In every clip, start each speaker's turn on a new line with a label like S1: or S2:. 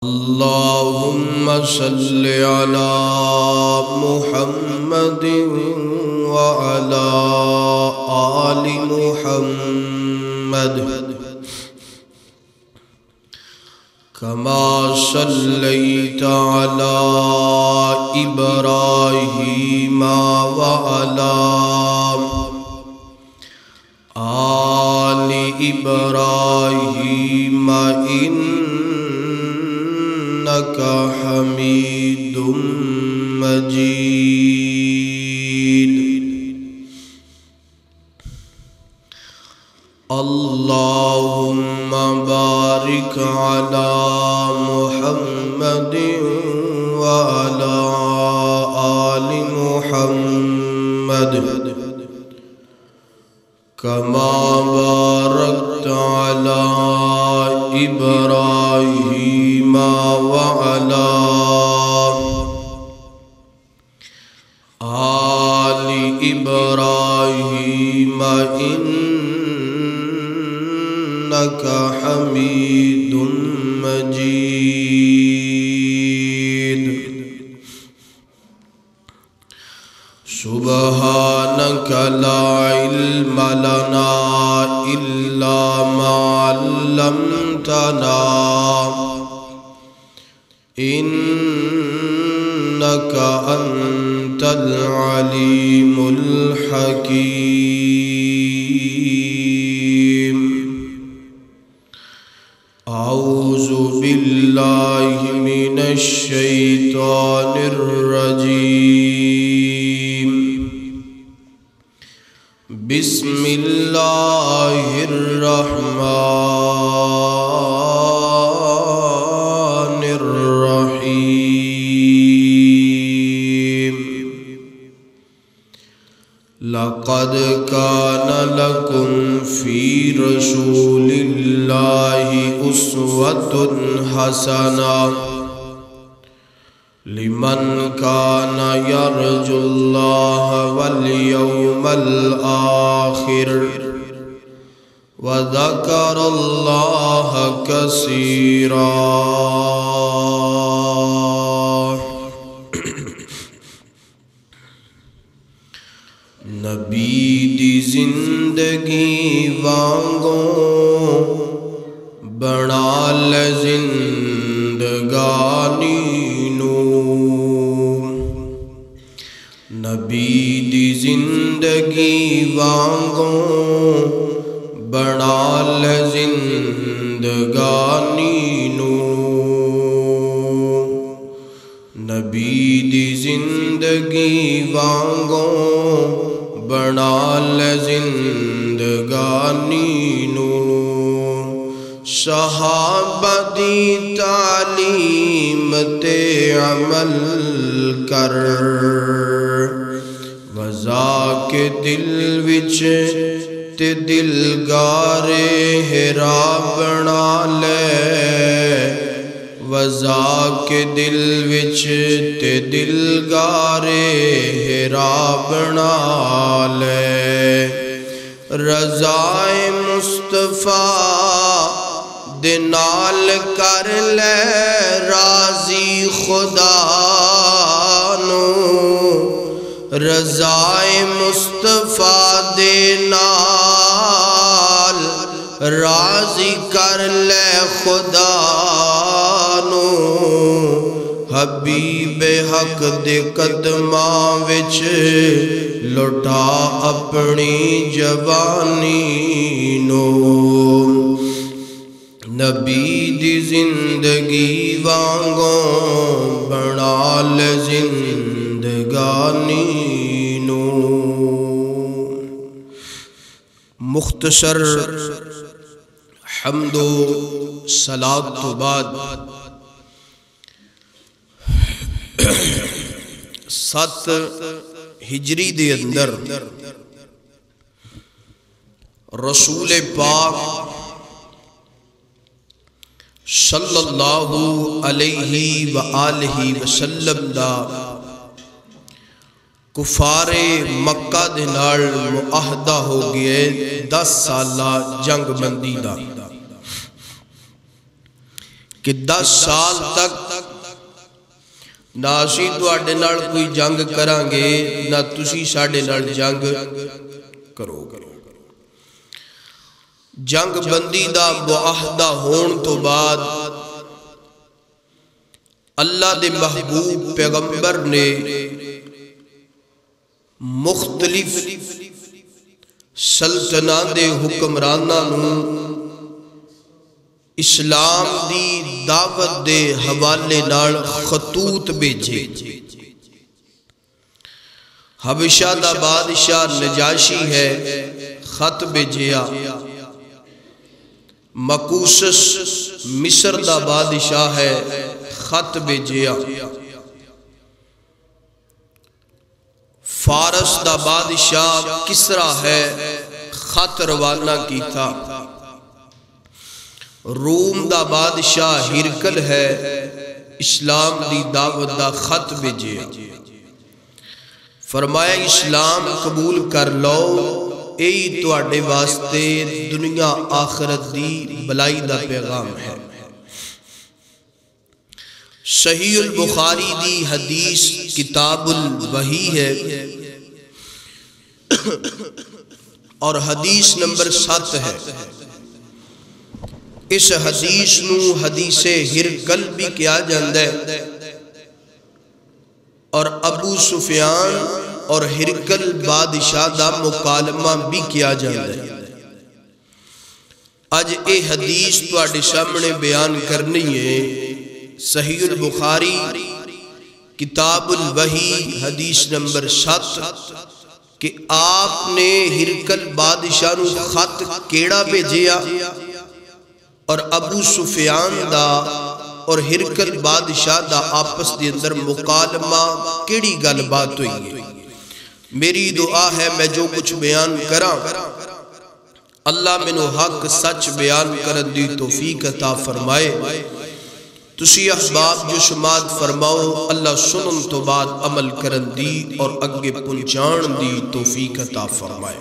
S1: اللهم صل على محمد وعلى آل محمد كما صليت على إبراهيم وعلى آل إبراهيم إنك حميد مجيد. اللهم بارك على محمد وعلى آل محمد كما باركت على إبراهيم وعلى آل إبراهيم إنك حميد مجيد. سبحانك لا علم لنا إلا ما علمتنا إنك أنت العليم الحكيم. أعوذ بالله من الشيطان الرجيم. بسم الله الرحمن الرحيم. لقد كان لكم في رسول الله أسوة حسنة لمن كان يرجو الله واليوم الآخر وذكر الله كثيرا. نبی دی زندگی وانگوں بنا لے زندگانی نو. نبی دی زندگی وانگوں بنا لے زندگانی نو. نبی دی زندگی وانگوں بنا لے زندگانی نو. صحابہ دی تعلیم تے عمل کر وزا کے دل وچ تے دلگارے ہرا بنا لے. وزا کے دل وچ تے دلگارے ہرا بنا لے. رضائے مصطفیٰ دے نال کر لے راضی خدا نو. رضائے مصطفیٰ دے نال راضی کر لے خدا نو. حبیب حق دے قدماں وچ لٹا اپنی جوانی نو. نبی دی زندگی وانگوں بنا لے زندگانی نو. مختصر حمد و صلاۃ تو بعد 7 ہجری دے اندر رسول پاک صلی اللہ علیہ وآلہ وسلم دا کفار مکہ دے نال معاہدہ ہو گئے 10 سالہ جنگ بندی دا. کہ 10 سال تک نہ اسی تواڈے نال کوئی جنگ کران گے نہ تسی ساڈے نال جنگ کرو گے۔ جنگ بندی دا معاہدہ ہون تو بعد اللہ دے محبوب پیغمبر نے مختلف سلطنات دے حکمراناں نوں اسلام دی دعوت دے حوالے نال خطوط بھیجے۔ حبشہ دا بادشاہ نجاشی ہے، خط بھیجیا۔ مقوسس مصر دا بادشاہ ہے، خط بھیجیا۔ فارس دا بادشاہ کسرا ہے، خط روانہ کی تھا۔ روم دا بادشاہ ہرکل ہے، اسلام دی دعوت دا خط بھیجیا۔ فرمایا اسلام قبول کر لو، یہی تواڈے واسطے دنیا آخرت دی بلائی دا پیغام ہے۔ صحیح البخاری دی حدیث کتاب الوحی ہے اور حدیث نمبر 7 ہے۔ اس حدیث نو حدیث ہرکل بھی کیا جاندہ ہے اور ابو سفیان اور ہرکل بادشاہ دا مکالمہ بھی کیا جاندہ ہے۔ آج اے حدیث تو آڈے سامنے بیان کرنی ہے۔ صحیح البخاری کتاب الوحی حدیث نمبر 7 کہ آپ نے ہرکل بادشاہ نو خط کیڑا بھیجیا اور ابو سفیان دا اور ہرکل بادشاہ دا آپس دے اندر مکالمہ کیڑی گل بات ہوئی ہے۔ میری دعا ہے میں جو کچھ بیان کراں اللہ منو حق سچ بیان کرن دی توفیق عطا فرمائے۔ تسی احباب جو سماعت فرماؤ، اللہ سنن تو بعد عمل کرن دی اور اگے پہنچان دی توفیق عطا فرمائے۔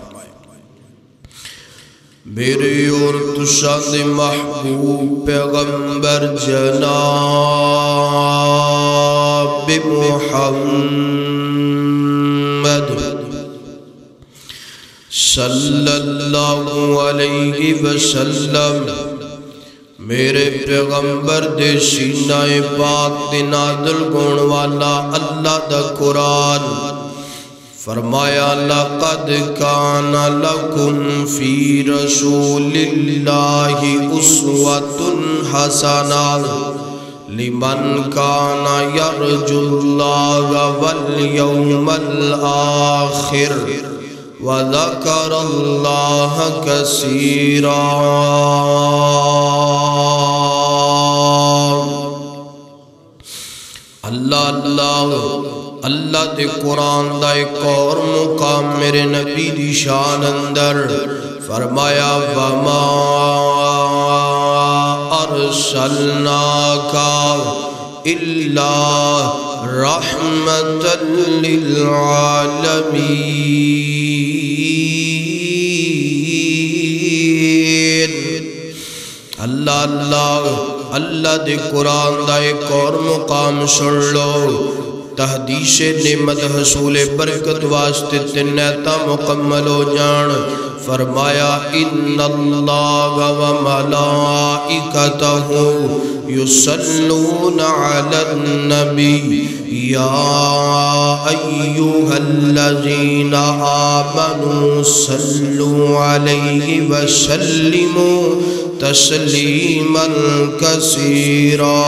S1: میرے اور تساں دے محبوب پیغمبر جناب محمد صلی اللہ علیہ وسلم میرے پیغمبر دے سینہ پاک دے نازل ہون والا اللہ دا قرآن فرمایا لقد کان لکم فی رسول اللہ اسوۃ حسنہ لمن کان یرجو اللہ والیوم الآخر وذکر اللہ کثیرا۔ اللہ دے قرآن دا ایک اور مقام میرے نبی دی شان اندر فرمایا وما ارسلناک الا رحمتا للعالمین۔ اللہ دے قرآن دا ایک اور مقام سن لو، تحدیث نعمت حصول برکت واسطے تنیتا مکمل ہو جان۔ فرمایا ان اللہ و ملائکتہ یصلون علی النبی یا ایوہا الذین آمنوا صلوا علیہ وسلموا تسلیما کثیرا۔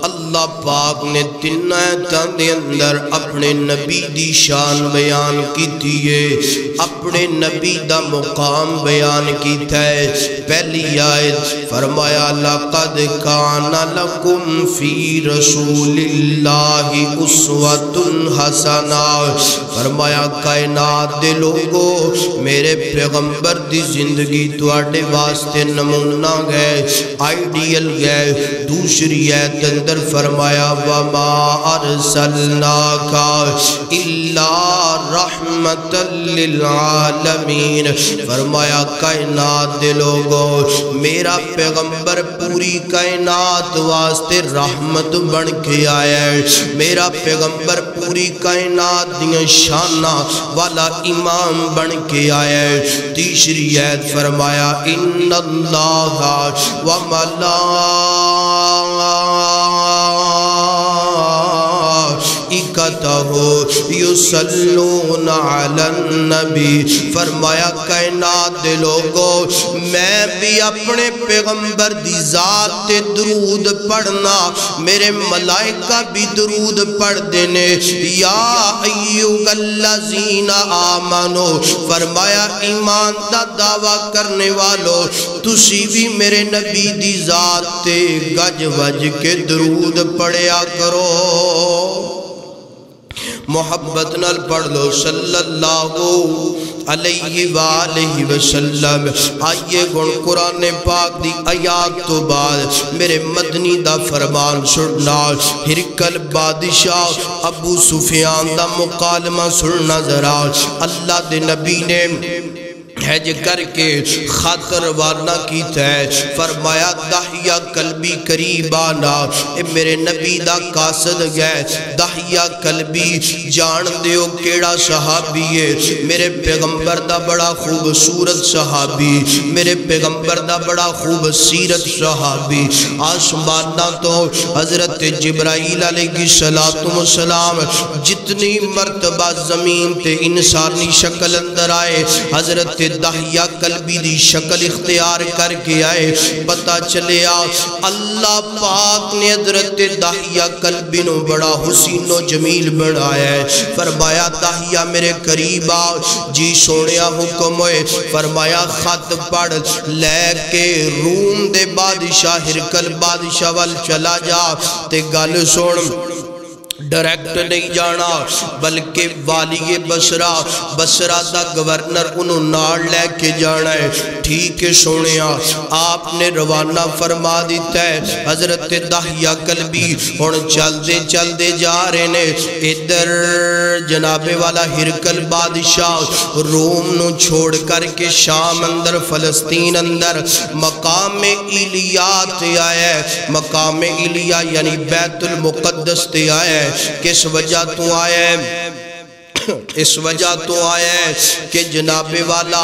S1: اللہ پاک نے تین آیتاں دے اندر اپنے نبی دی شان بیان کی ہے، اپنے نبی دا مقام بیان کیتا ہے۔ پہلی آیت فرمایا لقد کان لکم فی رسول اللہ اسوۃ حسنہ، فرمایا کائنات دے لوگو میرے پیغمبر دی زندگی تواڈے واسطے نمونہ گئے، آئیڈیل گئے۔ دوسری آیت اندر فرمایا وما ارسلناک الا رحمتا للعالمین، فرمایا کائنات دے لوگوں میرا پیغمبر پوری کائنات واسطے رحمت بن کے آیا ہے، میرا پیغمبر پوری کائنات دیاں شانہ والا امام بن کے آیا ہے۔ تیسری آیت فرمایا ان اللہ و یصلون علی النبی، فرمایا کائنات دے لوگوں میں بھی اپنے پیغمبر دی ذات تے درود پڑھنا، میرے ملائکہ بھی درود پڑھ دینے۔ یا ایھا الذین آمنو، فرمایا ایمان دا دعویٰ کرنے والو تسی بھی میرے نبی دی ذات تے گج وج کے درود پڑھیا کرو، محبت نال پڑھ لو صلی اللہ علیہ وآلہ وسلم۔ آئیے گن قرآن پاک دی آیات تو بعد میرے مدنی دا فرمان سننا، ہرکل بادشاہ ابو سفیان دا مکالمہ سننا ذرا۔ اللہ دے نبی نے حج کر کے خاطر روانہ کیتا ہے، فرمایا دحیہ قلبی قریب آنا، اے میرے نبی دا قاصد گئے دحیہ قلبی جان دیو کیڑا صحابی ہے، میرے پیغمبر دا بڑا خوبصورت صحابی، میرے پیغمبر دا بڑا خوبصورت صحابی۔ آسمانہ تو حضرت جبرائیل علیہ السلام جتنی مرتبہ زمین تے انسانی شکل اندر آئے، حضرت دحیہ قلبی دی شکل اختیار کر کے آئے، پتہ چلیا اللہ پاک نے حضرت دحیہ قلبی نو بڑا حسین و جمیل بنایا ہے۔ فرمایا دحیہ میرے قریب آؤ، جی سونیا حکم ہوئے، فرمایا خط پڑھ لے کے روم دے بادشاہ ہرکل بادشاہ وال چلا جا تے گل سن، ڈائریکٹ نہیں جانا بلکہ والی بصرہ دا گورنر انہوں نال لے کے جانا ہے۔ ٹھیک ہے سونیا، آپ نے روانہ فرما دیتا ہے۔ حضرت دحیہ قلبی ہن چل دے جا رہے نے، ادھر جناب والا ہرکل بادشاہ روم نو چھوڑ کر کے شام اندر فلسطین اندر مقام ایلیا تے آیا ہے، مقام ایلیا یعنی بیت المقدس تے آیا ہے۔ کس وجہ تو آیا ہے؟ اس وجہ تو آیا ہے کہ جناب والا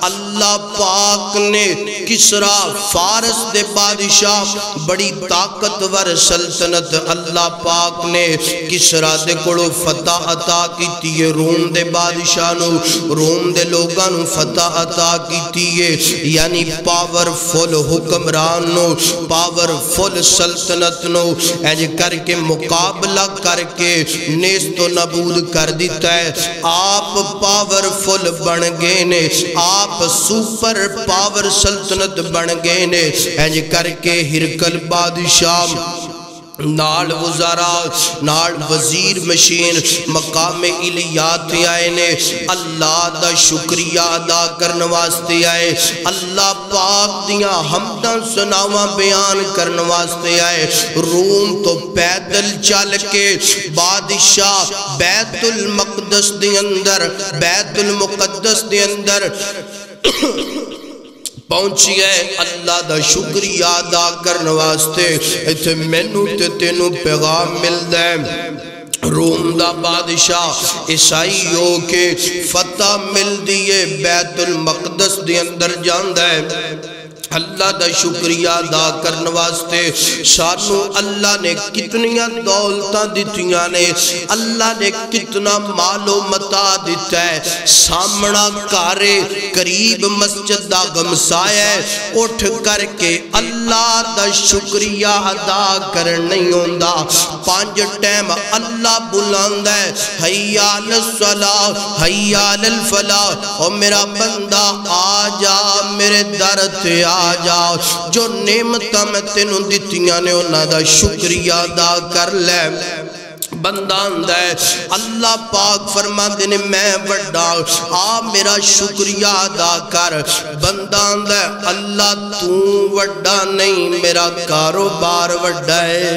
S1: اللہ پاک نے کسرا فارس دے بادشاہ بڑی طاقتور سلطنت، اللہ پاک نے کسرا دے کڑو فتح عطا کیتی ہے، روم دے بادشاہ نو روم دے لوگاں نو فتح عطا کیتی ہے، یعنی پاور فل حکمران نو پاور فل سلطنت نو ایج کر کے مقابلہ کر کے نیست و نابود کر دیتا ہے۔ آپ پاور فل بن گئے نے، آپ سپر پاور سلطنت بن گئے نے، ایج کر کے ہرکل بادشاہ نال وزراء نال وزیر مشین مقام الیات آئے نے، اللہ دا شکریہ ادا کرنے واسطے آئے، اللہ پاک دیاں حمداں سناواں بیان کرنے واسطے آئے۔ روم تو پیدل چل کے بادشاہ بیت المقدس دے اندر پہنچی ہے، اللہ دا شکریہ ادا کرنے واسطے۔ ایتھے مینوں تے تینوں پیغام ملدا ہے، روم دا بادشاہ عیسائی ہو کے فتح مل دیئے بیت المقدس دے اندر جاندا ہے، اللہ دا شکریہ ادا کرنے واسطے۔ سانو اللہ نے کتنیاں دولتاں دتیاں نے، اللہ نے کتنا مال و متاع دیتا ہے، سامنا کارے قریب مسجد دا گمسایا ہے، اٹھ کر کے اللہ دا شکریہ ادا کرن نہیں ہوندا، 5 ٹائم اللہ بلاندا ہے، حی علی الصلاۃ حی علی الفلاح، او میرا بندہ آ جا میرے در تے آ جا، جو نعمتاں میں تینوں دتیاں نے انہاں دا شکریہ ادا کر لے۔ بندہ آندہ ہے، اللہ پاک فرما دینے میں وڈا، آ میرا شکریہ ادا کر۔ بندہ آندہ ہے، اللہ تو وڈا نہیں، میرا کاروبار وڈا ہے،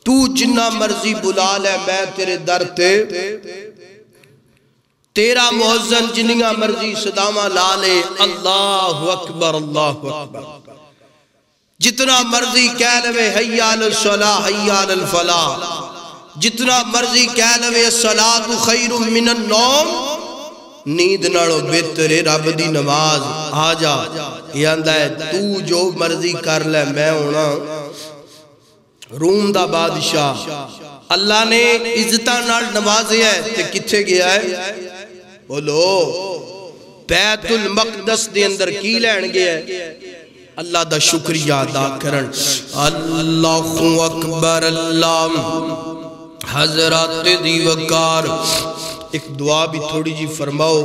S1: تو جنہ مرضی بلا لے میں تیرے در تے تیرا مؤذن جنیاں مرضی صدامہ لا لے اللہ اکبر اللہ اکبر جتنا مرضی کہہ لے حی علی الصلاۃ حی علی الفلاح جتنا مرضی کہہ لے الصلاۃ خیر من النوم نیند نالو بہتر رب دی نماز آ جا یہ آندا ہے تو جو مرضی کر لے میں ہونا روم دا بادشاہ اللہ نے عزتاں نال نوازے ہے تے کتھے گیا ہے بولو بیت المقدس دے اندر کی لین گیا ہے اللہ دا شکریہ ادا کرن اللہ اکبر اللہ حضرات دی وقار ایک دعا بھی تھوڑی جی فرماؤ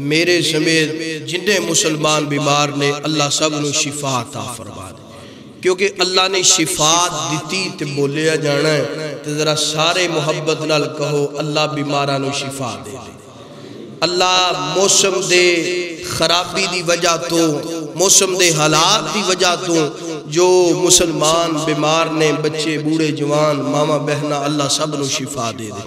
S1: میرے سمیت جنہیں مسلمان بیمار نے اللہ سب نو شفا عطا فرما دے کیونکہ اللہ نے شفاعت دیتی تے بولیا جانا ہے تے ذرا سارے محبت نال کہو اللہ بیماراں نو شفا دے دے اللہ موسم دے خرابی دی وجہ تو موسم دے حالات دی وجہ تو جو مسلمان بیمار نے بچے بوڑھے جوان ماما بہنہ اللہ سب نو شفا دے دے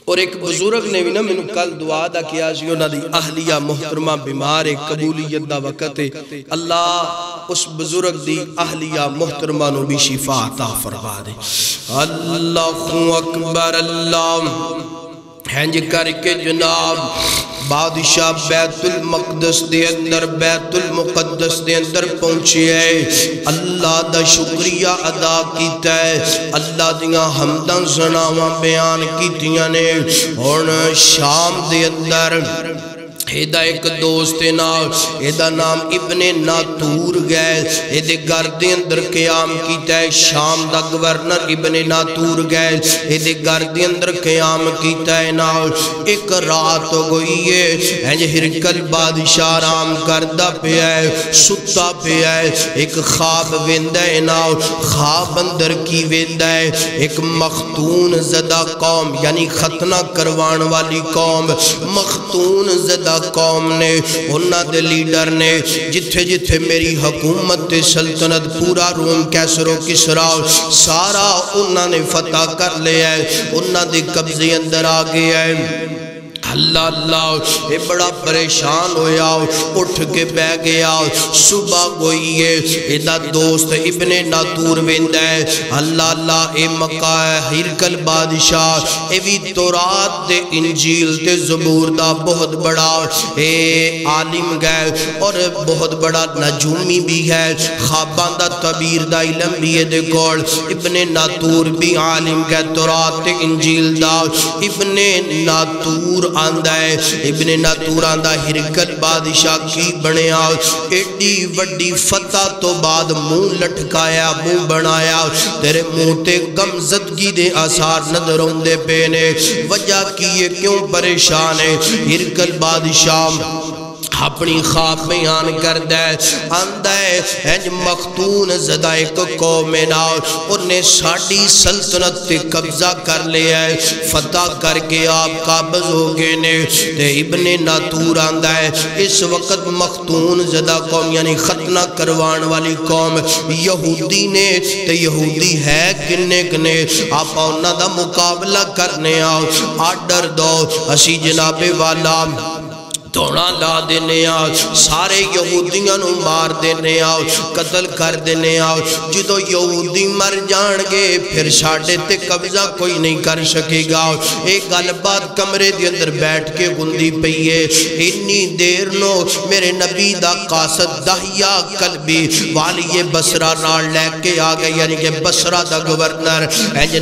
S1: اور ایک بزرگ نے بھی نا میں نے کل دعا دا کیا سی انہاں دی اہلیہ محترمہ بیمار قبولیت دا وقت ہے اللہ اس بزرگ دی اہلیہ محترمہ نو بھی شفا عطا فرما دے اللہ اکبر اللہ ہنج کر کے جناب بادشاہ بیت المقدس دے اندر بیت المقدس دے اندر پہنچے ہے اللہ دا شکریہ ادا کیتا ہے اللہ دیاں حمداں ثناواں بیان کیتیاں نے اور شام دے اندر ایدہ ایک دوست ایدہ نام ابن ناتور گئے ایدے گردے اندر قیام کیتا ہے شام دا گورنر ابن ناتور گئے ایدے گردے اندر قیام کیتا ہے ایک رات گئی ہے ہرکل بادشاہ رام کردہ پہ ہے ستا پہ ہے ایک خواب ویندہ ہے خواب اندر کی ویندہ ہے ایک مختون زدہ قوم یعنی ختنہ کروان والی قوم مختون زدہ قوم نے انہاں دے لیڈر نے جتھے جتھے میری حکومت سلطنت پورا روم کیسر و کسرا سارا انہاں نے فتح کر لیا ہے انہاں دے قبضے اندر آگے ہے اللہ اللہ اے بڑا پریشان ہویا اٹھ کے بے گیا صبح گوئی ہے ایدہ دوست ابن ناتور ویندہ ہے اللہ اللہ اے مکہ ہے ہرکل بادشاہ اے بھی تورات دے انجیل دے زبور دا بہت بڑا اے عالم گئے اور بہت بڑا نجومی بھی ہے خوابان دا تعبیر دا علم بھی ہے دے کول ابن ناتور بھی عالم گئے تورات دے انجیل دا ابن ناتور آندہ ہے ابن ناتور آندہ ہرکل بادشاہ کی بنیا ایڈی وڈی فتح تو بعد منہ لٹکایا منہ بنایا تیرے منہ تے غمزدگی دے آثار نظر ہوندے پینے وجہ کی یہ کیوں پریشان ہے ہرکل بادشاہ اپنی خواب بیان کر دے آندہ ہے مختون زدہ ایک قوم انہیں ساڑی سلطنت تے قبضہ کر لیا ہے فتح کر کے آپ قابض ہو گئے نے تے ابن ناتور آندہ ہے اس وقت مختون زدہ قوم یعنی ختنہ کروان والی قوم یہودی نے تے یہودی ہے کنے کنے آپ انہاں دا مقابلہ کرنے آرڈر دو اسی جناب والا توڑا لا دینے آؤ سارے یہودیاں نو مار دینے آؤ قتل کر دینے آؤ جدو یہودی مر جان گے پھر ساڑھے تے قبضہ کوئی نہیں کر سکے گا ایک غلبات کمرے دی اندر بیٹھ کے گندی پئیے انی دیر نو میرے نبی دا قاصد دہیا قلبی والی بسرہ نال لے کے آگے یعنی کہ بسرہ دا گورنر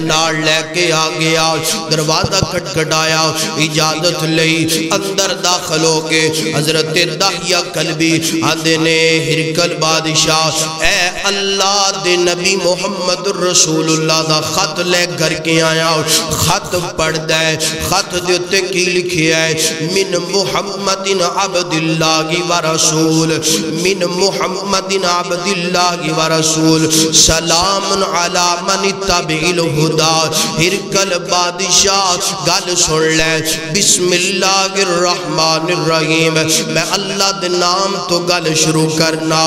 S1: نال لے کے آگے آؤ دروازہ کٹ کٹایا اجازت لئی اندر داخل ہو کے حضرت دہیہ قلبی آدھے نے ہرکل بادشاہ اے اللہ دے نبی محمد رسول اللہ دا خط لے کر کے آیا خط پڑھ دے خط دیتے کی لکھی ہے من محمد عبداللہ و رسول من محمد عبداللہ و رسول سلام علی من اتبع الہدى ہرکل بادشاہ گل سن لے بسم اللہ الرحمن الرحیم الرحیم میں اللہ دے نام تو گل شروع کرنا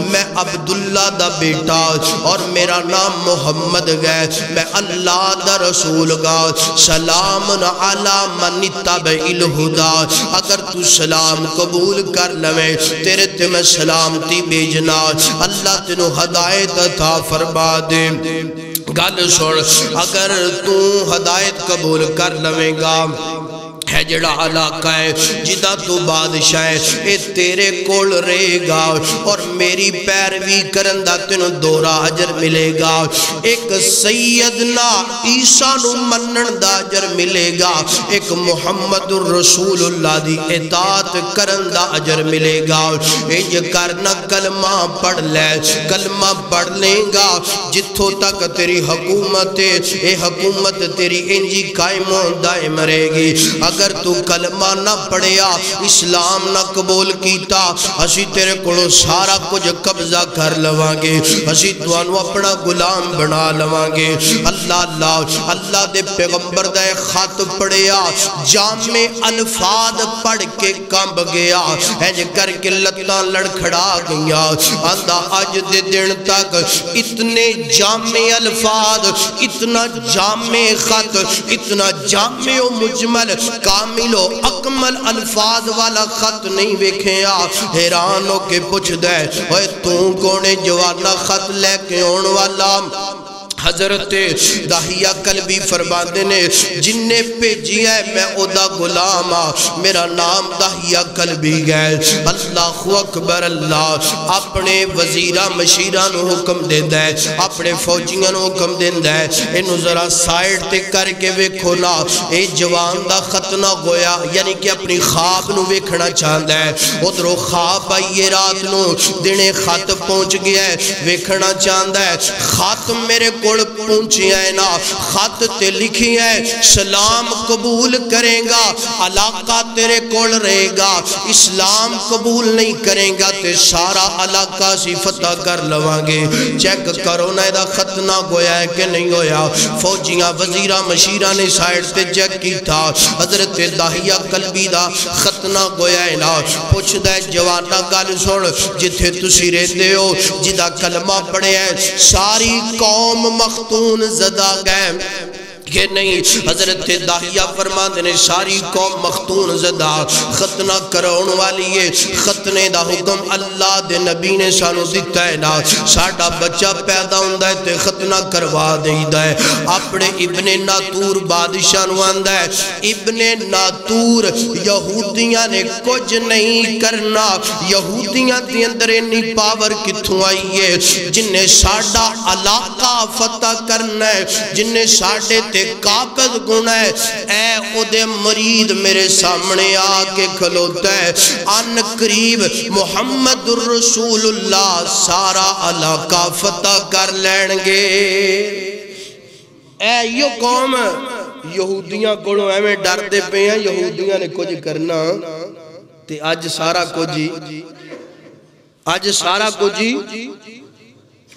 S1: میں عبداللہ دا بیٹا اور میرا نام محمد گئے میں اللہ دا رسول گا سلام علی من اتبع الہدی اگر تو سلام قبول کر لوے تیرے تے میں سلامتی بھیجنا اللہ تینو ہدایت عطا فرما دے گل سن اگر تو ہدایت قبول کر لوے گا ہے جڑا علاقہ ہے جدہ تو بادشاہ ہے اے تیرے کول رہے گا اور میری پیروی کرندہ تینوں دورہ اجر ملے گا ایک سیدنا عیسیٰ نو منن دا اجر ملے گا ایک محمد الرسول اللہ دی اطاعت کرندہ اجر ملے گا اے کرنا کلمہ پڑھ لے کلمہ پڑھ لیں گا جتھوں تک تیری حکومت اے حکومت تیری انجی قائم و دائم رہے گی اگر تو کلمہ نہ پڑھیا اسلام نہ قبول کیتا اسی تیرے کڑو سارا کچھ قبضہ کر لوانگے اسی توانو اپنا غلام بنا لوانگے اللہ دے پیغمبر دے خط پڑھیا جامع الفاظ پڑھ کے کامب گیا ہج کر کے لتاں لڑکھڑا گیا آندہ آج دے دن تک اتنے جامع الفاظ اتنا جامع خط اتنا جامع و مجمل کامل و اکمل الفاظ والا خط نہیں ویکھیا حیران ہو کے پوچھ دے اوے تو کونے جوانا خط لے کے اون والا حضرت داہیہ قلبی فرماندے نے جن نے بھیجی ہے میں اودا غلام میرا نام داہیہ قلبی گئے اللہ اکبر اللہ اپنے وزیرہ مشیرہ نو حکم دیندہ ہے اپنے فوجیاں نو حکم دیندہ ہے انہوں ذرا سائیڈ تے کر کے ویکھو نا اے جوان دا خط نہ گویا یعنی کہ اپنی خواب نو ویکھنا چاہندہ ہے ادھرو خواب آئیے رات نو دینے خط پہنچ گیا ہے ویکھنا چاہندہ ہے خط میرے کو پہنچی ہے نا خط تے لکھی ہے سلام قبول کریں گا علاقہ تیرے کول رہے گا اسلام قبول نہیں کریں گا تے سارا علاقہ سی فتح کر لوانگے چیک کرو نا ایدہ خط نہ گویا ہے کہ نہیں گویا فوجیاں وزیرہ مشیرہ نے سائیڈ تے چیک کی تھا حضرت داہیہ قلبی دا خط نہ گویا ہے نا پوچھ دے جوانا گل سن جتھے تسی رہتے ہو جدہ کلمہ پڑھے ہیں ساری قوم مختون زدہ گئے کہ نہیں حضرت داہیہ فرماندے نے ساری قوم مختون زدہ ختنہ کرون والی ہے ختنے دا حکم اللہ دے نبی نے سانو دیتا ہے نا ساڑھا بچہ پیدا ہوندہ ہے تے ختنہ کروا دیدہ ہے اپنے ابن ناتور بادشاہ نواندہ ہے ابن ناتور یہودیاں نے کچھ نہیں کرنا یہودیاں دی اندر انہی پاور کتھوں آئی ہے جن نے ساڑھا علاقہ فتح کرنا ہے جن نے ساڑھے تے قابض گنا ہے اے خودے مرید میرے سامنے آکے کھلوتا ہے ان قریب محمد الرسول اللہ سارا علاقہ فتح کر لینگے اے یو قوم یہودیاں کڑو اے میں ڈر دے پہ ہیں یہودیاں نے کچھ کرنا تے آج سارا کچھ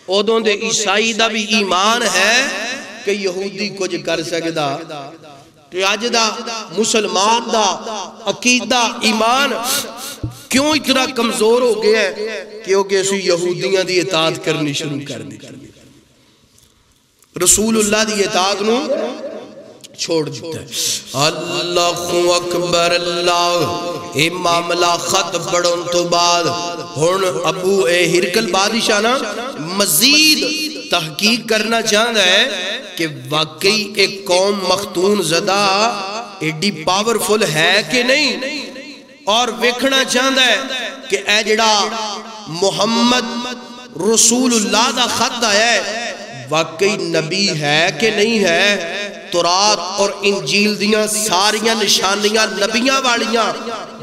S1: اودوں دے عیسائی دا بھی ایمان ہے کہ یہودی کچھ کر سکدا کہ آج دا مسلمان دا عقیدہ ایمان کیوں اتنا کمزور ہو گیا ہے کیونکہ اسی یہودیاں دی اطاعت کرنی شروع کر دی رسول اللہ دی اطاعت نو چھوڑ دیتا ہے اللہ اکبر اللہ اے معاملہ خط پڑھن تو بعد ہن ابو ہرکل بادشاہ نا مزید تحقیق کرنا چاہتا ہے کہ واقعی ایک قوم مختون زدہ ایڈی پاورفل ہے کہ نہیں اور ویکھنا چاہتا ہے کہ اے جڑا محمد رسول اللہ دا خط ہے واقعی نبی ہے کہ نہیں ہے تورات اور انجیل دیاں ساریاں نشانیاں نبیاں والیاں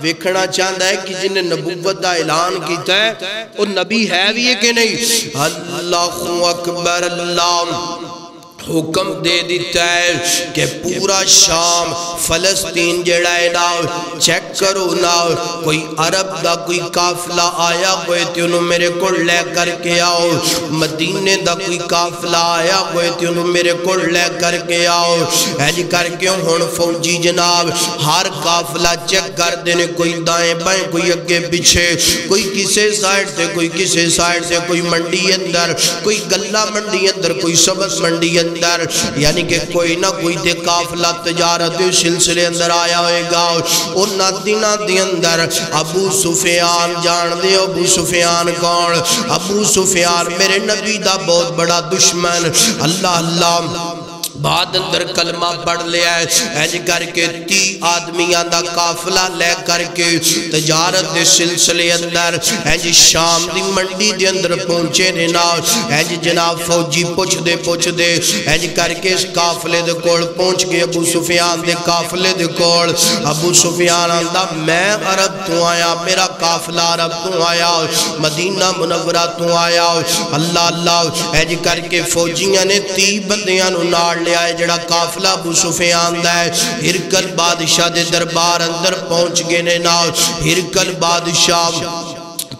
S1: ویکھنا چاہتا ہے کہ جنہیں نبوت دا اعلان کیتا ہے وہ نبی ہے بھی ہے کہ نہیں اللہ اکبر اللہ حکم دے دیتا ہے کہ پورا شام فلسطین جڑا ہے نا چیک کرو نا، کوئی عرب دا کوئی قافلہ آیا ہوئے تے انہوں میرے کو لے کر کے آؤ، مدینے دا کوئی قافلہ آیا ہوئے تے انہوں میرے کو لے کر کے آؤ۔ ایج کر کے ہون فوجی جناب ہر قافلہ چیک کر دینے، کوئی دائیں بائیں، کوئی اگے پیچھے، کوئی کسے سائٹ سے کوئی کسے سائٹ سے، کوئی منڈی اندر، کوئی گلہ منڈی اندر، کوئی سبز منڈی اندر، یعنی کہ کوئی نہ کوئی دے قافلہ تجارت سلسلے اندر آیا ہوئے گا۔ انہاں دنہ دی اندر ابو سفیان جان دے، ابو سفیان کون؟ ابو سفیان میرے نبی دا بہت بڑا دشمن، اللہ اللہ بعد اندر کلمہ پڑھ لیا ہے۔ ایج کر کے 30 آدمیاں دا قافلہ لے کر کے تجارت دے سلسلے اندر ایج شام دی منڈی دے اندر پہنچے دینا۔ ایج جناب فوجی پوچھ دے ایج کر کے اس قافلے دے کول پہنچ گئے، ابو سفیان دے قافلے دے کول۔ ابو سفیان آندہ میں عرب تو آیا، میرا قافلہ عرب تو آیا، مدینہ منورہ تو آیا، اللہ اللہ۔ ایج کر کے فوجیاں نے 30 بندیاں نو نار لے آئے جڑا قافلہ ابو سفیان دا ہے۔ ہرکل بادشاہ دے دربار اندر پہنچ گئے نے نا۔ ہرکل بادشاہ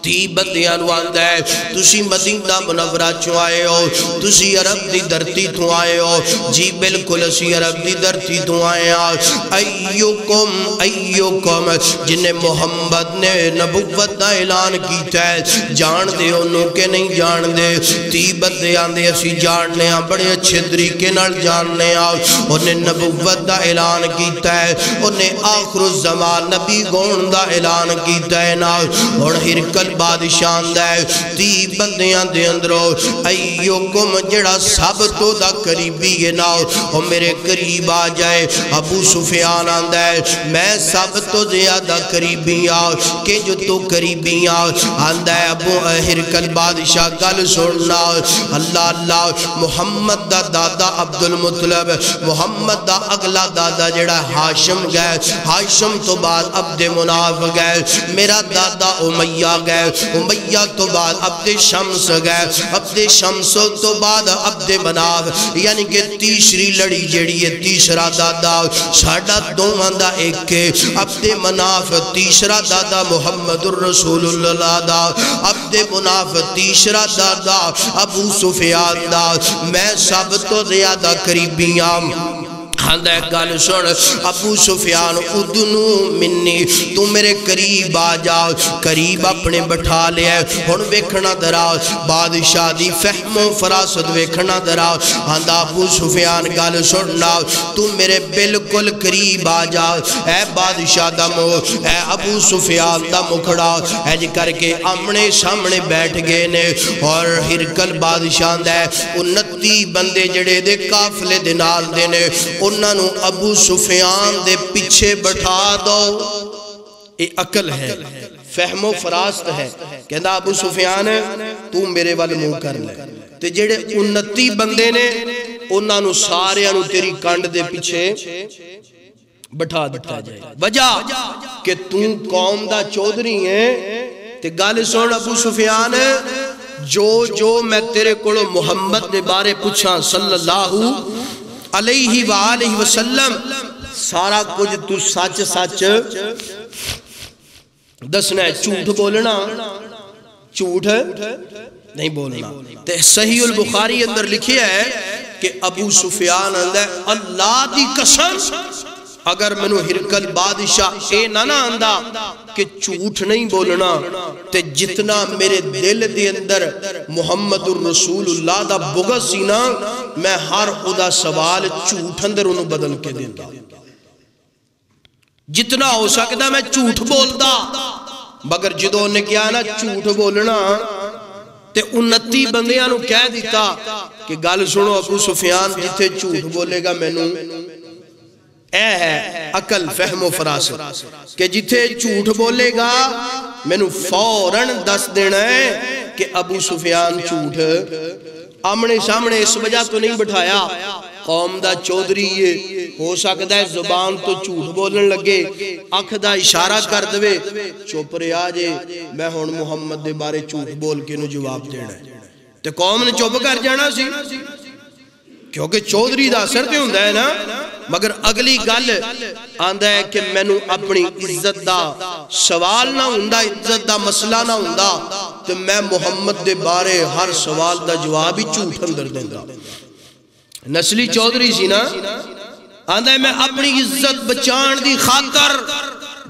S1: 30 بندیاں نو آندہ ہے تسی مدینہ منورہ چوں آئے ہو، تسی عرب دی دھرتی تو آئے ہو؟ جی بالکل اسی عرب دی دھرتی تو آئے ہو۔ ایوکم جنہیں محمد نے نبوت دا اعلان کیتا ہے، جان دے انہوں کے نہیں جان دے؟ 30 بندے آندے اسی جاننے ہیں، بڑے اچھے طریقے نال جاننے ہیں۔ انہیں نبوت دا اعلان کیتا ہے، انہیں آخر الزمان نبی گون دا اعلان کیتا ہے نا۔ اور ہرکل بادشاہ دا ہے 30 بندیاں دے اندرو ایوکم جڑا سب تو دا قریبی ہے نا وہ میرے قریب آ جائے۔ ابو سفیان آندہ ہے میں سب تو زیادہ قریبی آؤ کہ جو تو قریبی آؤ۔ آندہ ہے ابو ہرکل بادشاہ گل سننا، اللہ اللہ محمد دا دادا عبدالمطلب، محمد دا اگلا دادا جڑا ہاشم گئے، ہاشم تو بعد عبد مناف گئے، میرا دادا امیہ گئے، امیہ تو بعد عبد شمس گئے، عبد شمس تو بعد عبد مناف، یعنی کہ تیسری لڑی جڑی ہے تیسرا دادا ساڑھا دوان دا ایک کے عبد مناف، تیسرا دادا محمد الرسول اللہ دا، عبد مناف تیسرا دادا ابو سفیان دا، میں سب تو زیادہ قریبی آم۔ ہاندہ گل سن ابو سفیان ادنو منی، تو میرے قریب آ جاؤ، قریب اپنے بٹھا لیا، ہن ویکھنا دراؤ بادشاہ دی فہم و فراست ویکھنا دراؤ۔ ہاندہ ابو سفیان گل سننا، تو میرے بالکل قریب آ جاؤ، اے بادشاہ دا مو، اے ابو سفیان دا مکھڑا، اے جی کر کے آمنے سامنے بیٹھ گئے نے۔ اور ہرکل بادشاہ دے 29 بندے جڑے دے قافلے دے نال دے نے، انہاں نو ابو سفیان دے پیچھے بٹھا دو۔ یہ عقل ہے، فہم و فراست ہے، کہندہ ابو سفیان تو میرے والے منہ کر لے، تے جڑے 29 بندے نے انہاں نو سارے انہوں تیری کانڈ دے پیچھے بٹھا دیتا جائے، وجہ کہ تو قوم دا چودھری ہے۔ تے گال سن ابو سفیان جو میں تیرے کولو محمد نے بارے پوچھا صلی اللہ علیہ وآلہ وسلم، سارا کچھ تو سچ سچ دسنا ہے، جھوٹ بولنا جھوٹ نہیں بولنا۔ تے صحیح البخاری اندر لکھیا ہے کہ ابو سفیان اندر اللہ دی قسم اگر منو ہرکل بادشاہ اے نہ آندہ کہ جھوٹ نہیں بولنا، تے جتنا میرے دل دے اندر محمد الرسول اللہ دا بغض سی نا، میں ہر خدا سوال جھوٹ اندر انہوں بدل کے دیتا، جتنا ہو سکتا میں جھوٹ بولتا۔ مگر جدوں نے کیا نا جھوٹ بولنا، تے 29 بندیاں نو کہہ دیتا کہ گل سنو ابو سفیان جتھے جھوٹ بولے گا مینوں اے ہے عقل فہم و فراست کہ جتھے جھوٹ بولے گا مینوں فوراً دس دینا ہے کہ ابو سفیان جھوٹ۔ آمنے سامنے اس وجہ تو نہیں بٹھایا، قوم دا چودھری یہ ہو سکتا ہے زبان تو جھوٹ بولن لگے، اکھ دا اشارہ کر دوے چپ رہا جے میں ہن محمد دے بارے جھوٹ بول کے نو جواب دینا ہے، تے قوم نے چپ کر جانا سی کیونکہ چودھری دا اثر تے ہوندا ہے نا، مگر اگلی گل آندا ہے کہ مینوں اپنی عزت دا سوال نہ ہوندا، عزت دا مسئلہ نہ ہوندا تے میں محمد دے بارے ہر سوال دا جواب ہی جھوٹ اندر دیندا۔ نسلی چودھری سی نا، آندا ہے میں اپنی عزت بچان دی خاطر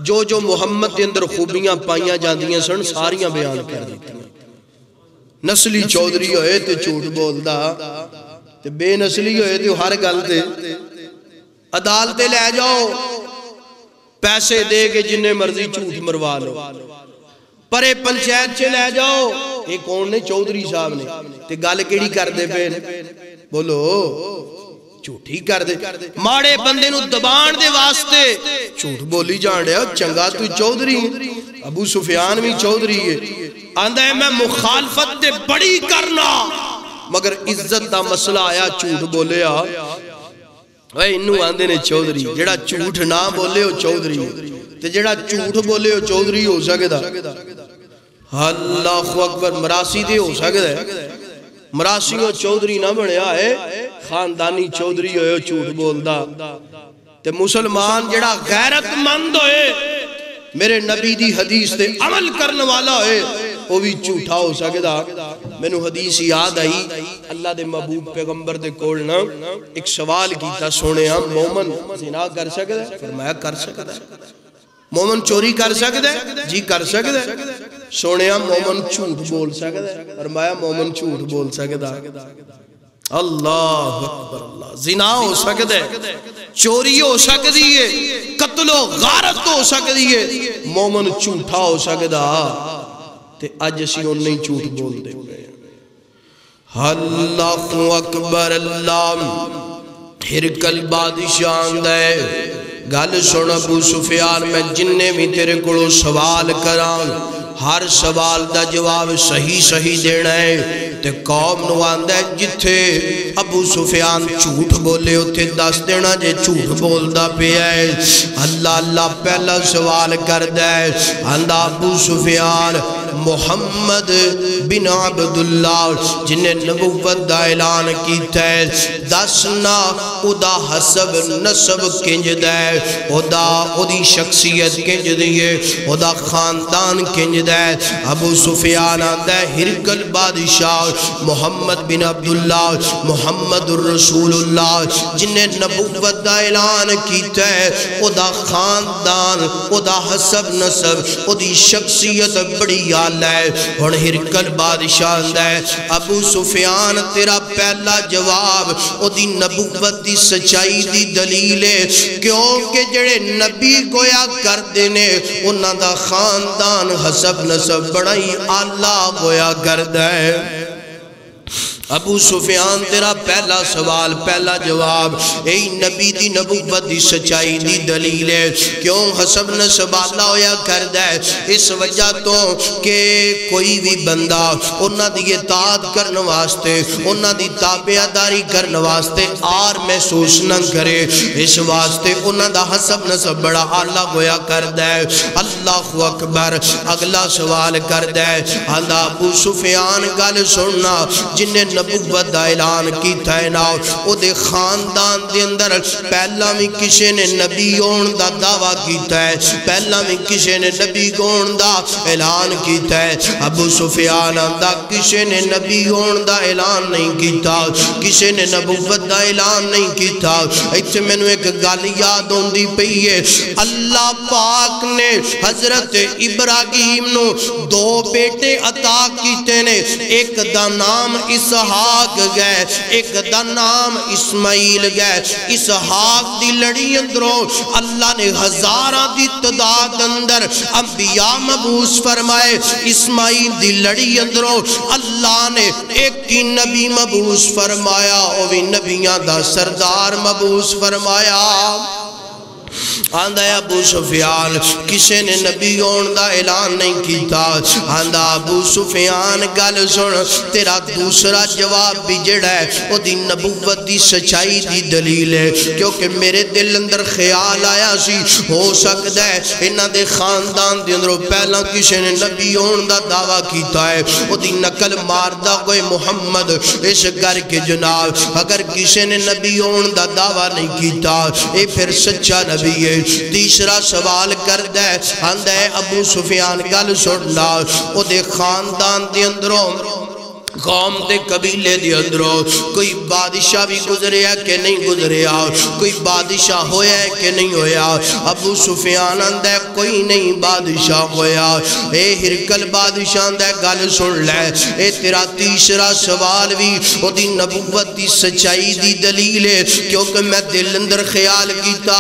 S1: جو محمد دے اندر خوبیاں پائیاں جاندیاں سن ساریاں بیان کر دیتی۔ نسلی چودھری ہوئے تے جھوٹ بولدا، تے بے نسلی ہوئے تے ہر گل تے عدالتیں لے جاؤ، پیسے دے کے جنہیں مرضی جھوٹ مروا لو، پرے پنچایت چے لے جاؤ، یہ کون نے؟ چودھری صاحب نے، تے گل کیڑی کر دے پے بولو جھوٹی کر دے، ماڑے بندے نو دبان دے واسطے جھوٹ بولی جان رہا۔ چنگا تو چودھری، ابو سفیان بھی چودھری ہے، آندہ ہے میں مخالفت تے بڑی کرنا، مگر عزت دا مسئلہ آیا جھوٹ بولے آ، انہوں آندے نے چودھری، جڑا جھوٹ نہ بولے ہو چودھری، تے جڑا جھوٹ بولے ہو چودھری ہو سکتا۔ اللہ اکبر، مراسی دے ہو سکتا ہے، مراسیوں چودھری نہ بنیا ہے، خاندانی چودھری ہوئے جھوٹ بولدا۔ تے مسلمان جڑا غیرت مند ہوئے، میرے نبی دی حدیث تے عمل کرنے والا ہوئے، وہ بھی جھوٹا ہو سکتا۔ میں نے حدیث یاد آئی، اللہ دے محبوب پیغمبر دے کولنا ایک سوال کیتا، سونے ہم مومن زنا کر سکتا ہے؟ فرمایا کر سکتا ہے۔ مومن چوری کر سکتا ہے؟ جی کر سکتا ہے۔ سونے ہم مومن جھوٹ بول سکتا ہے؟ فرمایا مومن جھوٹ بول سکتا ہے۔ اللہ اکبر، اللہ، زنا ہو سکتا ہے، چوری ہو سکتی ہے، قتل و غارت ہو سکتی ہے، مومن جھوٹا ہو سکتا ہے۔ تے آج اسی انہیں ہی جھوٹ بول دے گئے۔ اللہ اکبر، اللہ، ہرکل بادشاہ دے گل سن ابو سفیان، میں جننے بھی تیرے کڑو سوال کران، ہر سوال دا جواب صحیح دینا ہے۔ تے قوم نو آندہ ہے جتھے ابو سفیان جھوٹ بولے اتھے دس دینا جے جھوٹ بولدا پیا ہے۔ اللہ پہلا سوال کردہ ہے، آندہ ابو سفیان محمد بن عبداللہ جنہیں نبوت دا اعلان کیتا ہے، دسنا ادا حسب نسب کنج دے، ادا شخصیت کنج دیئے، ادا خاندان کنج دے۔ ابو سفیان آندہ ہے ہرکل بادشاہ محمد بن عبداللہ محمد الرسول اللہ جنہیں نبوت دا اعلان کیتا ہے، ادا خاندان، ادا حسب نسب، ادی شخصیت بڑی آلہ ہے۔ اور ہرکل بادشاہ آندہ ہے ابو سفیان تیرا پہلا جواب ادی نبوت دی سچائی دی دلیل ہے، کیونکہ جڑے نبی گویا کر دینے انہاں دا خاندان حسب نسب بڑائی آلہ گویا کر دے۔ ابو سفیان تیرا پہلا سوال پہلا جواب اے نبی دی نبوت دی سچائی دی دلیل ہے، کیوں حسب نسب آلہ ہویا کردہ ہے؟ اس وجہ تو کہ کوئی بھی بندہ انہاں دی اطاعت کرنے واسطے انہاں دی تابعداری کرنے واسطے آر محسوس نہ کرے، اس واسطے انہاں دا حسب نسب بڑا آلہ ہویا کردہ ہے۔ اللہ اکبر، اگلا سوال کردہ ہے، ابو سفیان گل سننا جنہیں نبوت دا اعلان کیتا ہے نا، او دے خاندان دے اندر پہلا بھی کسی نے نبی ہون دا دعویٰ کیتا ہے، پہلا بھی کسی نے نبی ہون دا اعلان کیتا ہے۔ ابو سفیان دا کسی نے نبی ہون دا اعلان نہیں کیتا، کسی نے نبوت دا اعلان نہیں کیتا۔ ایتھے میں نے ایک گل یاد ہوندی پئی ہے، اللہ پاک نے حضرت ابراہیم نو دو بیٹے عطا کیتے نے، ایک دا نام اسحاق گئے، ایک دا نام اسماعیل گئے۔ اسحاق دی لڑی اندروں اللہ نے ہزارہ دی تعداد اندر انبیاء مبعوث فرمائے، اسماعیل دی لڑی اندروں اللہ نے ایک کی نبی مبعوث فرمایا، وہ بھی نبیاں دا سردار مبعوث فرمایا۔ آندہ ابو سفیان کسے نے نبی ہون دا اعلان نہیں کیتا آندہ ابو سفیان گل سن تیرا دوسرا جواب بھی جڑا ہے وہ دی نبوت دی سچائی دی دلیل ہے کیونکہ میرے دل اندر خیال آیا سی ہو سکتا ہے انہاں دے خاندان دے اندروں پہلا کسے نے نبی ہون دا دعویٰ کیتا ہے وہ دی نقل ماردہ کوئی محمد اس گھر کے جناب اگر کسے نے نبی ہون دا دعویٰ نہیں کیتا اے پھر سچا نبی ہے تیسرا سوال کر دے آندہ ابو سفیان گل سننا او دے خاندان دے اندروں قوم دے قبیلے دے اندروں کوئی بادشاہ بھی گزریا کہ نہیں گزریا کوئی بادشاہ ہویا ہے کہ نہیں ہویا ابو سفیان اندے کوئی نہیں بادشاہ ہویا اے ہرکل بادشاہ اندے گل سن لے اے تیرا تیسرا سوال بھی او دی نبوت دی سچائی دی دلیل ہے کیونکہ میں دل اندر خیال کیتا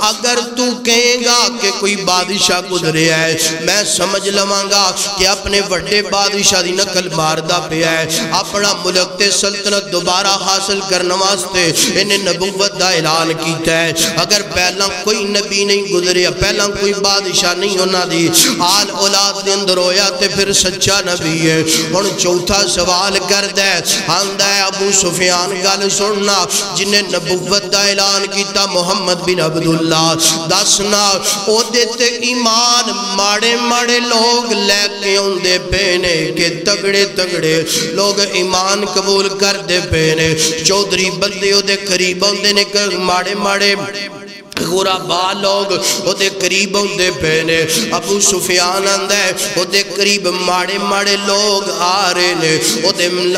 S1: اگر تو کہیں گا کہ کوئی بادشاہ گزریا ہے میں سمجھ لواں گا کہ اپنے وڈے بادشاہ دی نقل ماردہ پہ ہے اپنا ملک تے سلطنت دوبارہ حاصل کرنا واسطے انہیں نبوت دا اعلان کیتا ہے اگر پہلا کوئی نبی نہیں گزریا پہلا کوئی بادشاہ نہیں ہونا دی آل اولاد دے اندر ہویا تے پھر سچا نبی ہے اور چوتھا سوال کر دے آندہ ابو سفیان گل سننا جنہیں نبوت دا اعلان کیتا محمد بن عبداللہ دسنا او دیتے ایمان ماڑے ماڑے لوگ لے کے اندے پینے کے تگڑے تگڑے لوگ ایمان قبول کر دے پینے چودری بندے ہو دے قریب ہوندے نے ماڑے ماڑے غربا لوگ او دے قریب ہوندے پینے ابو سفیان اندے او دے قریب ماڑے ماڑے لوگ آ رہے نے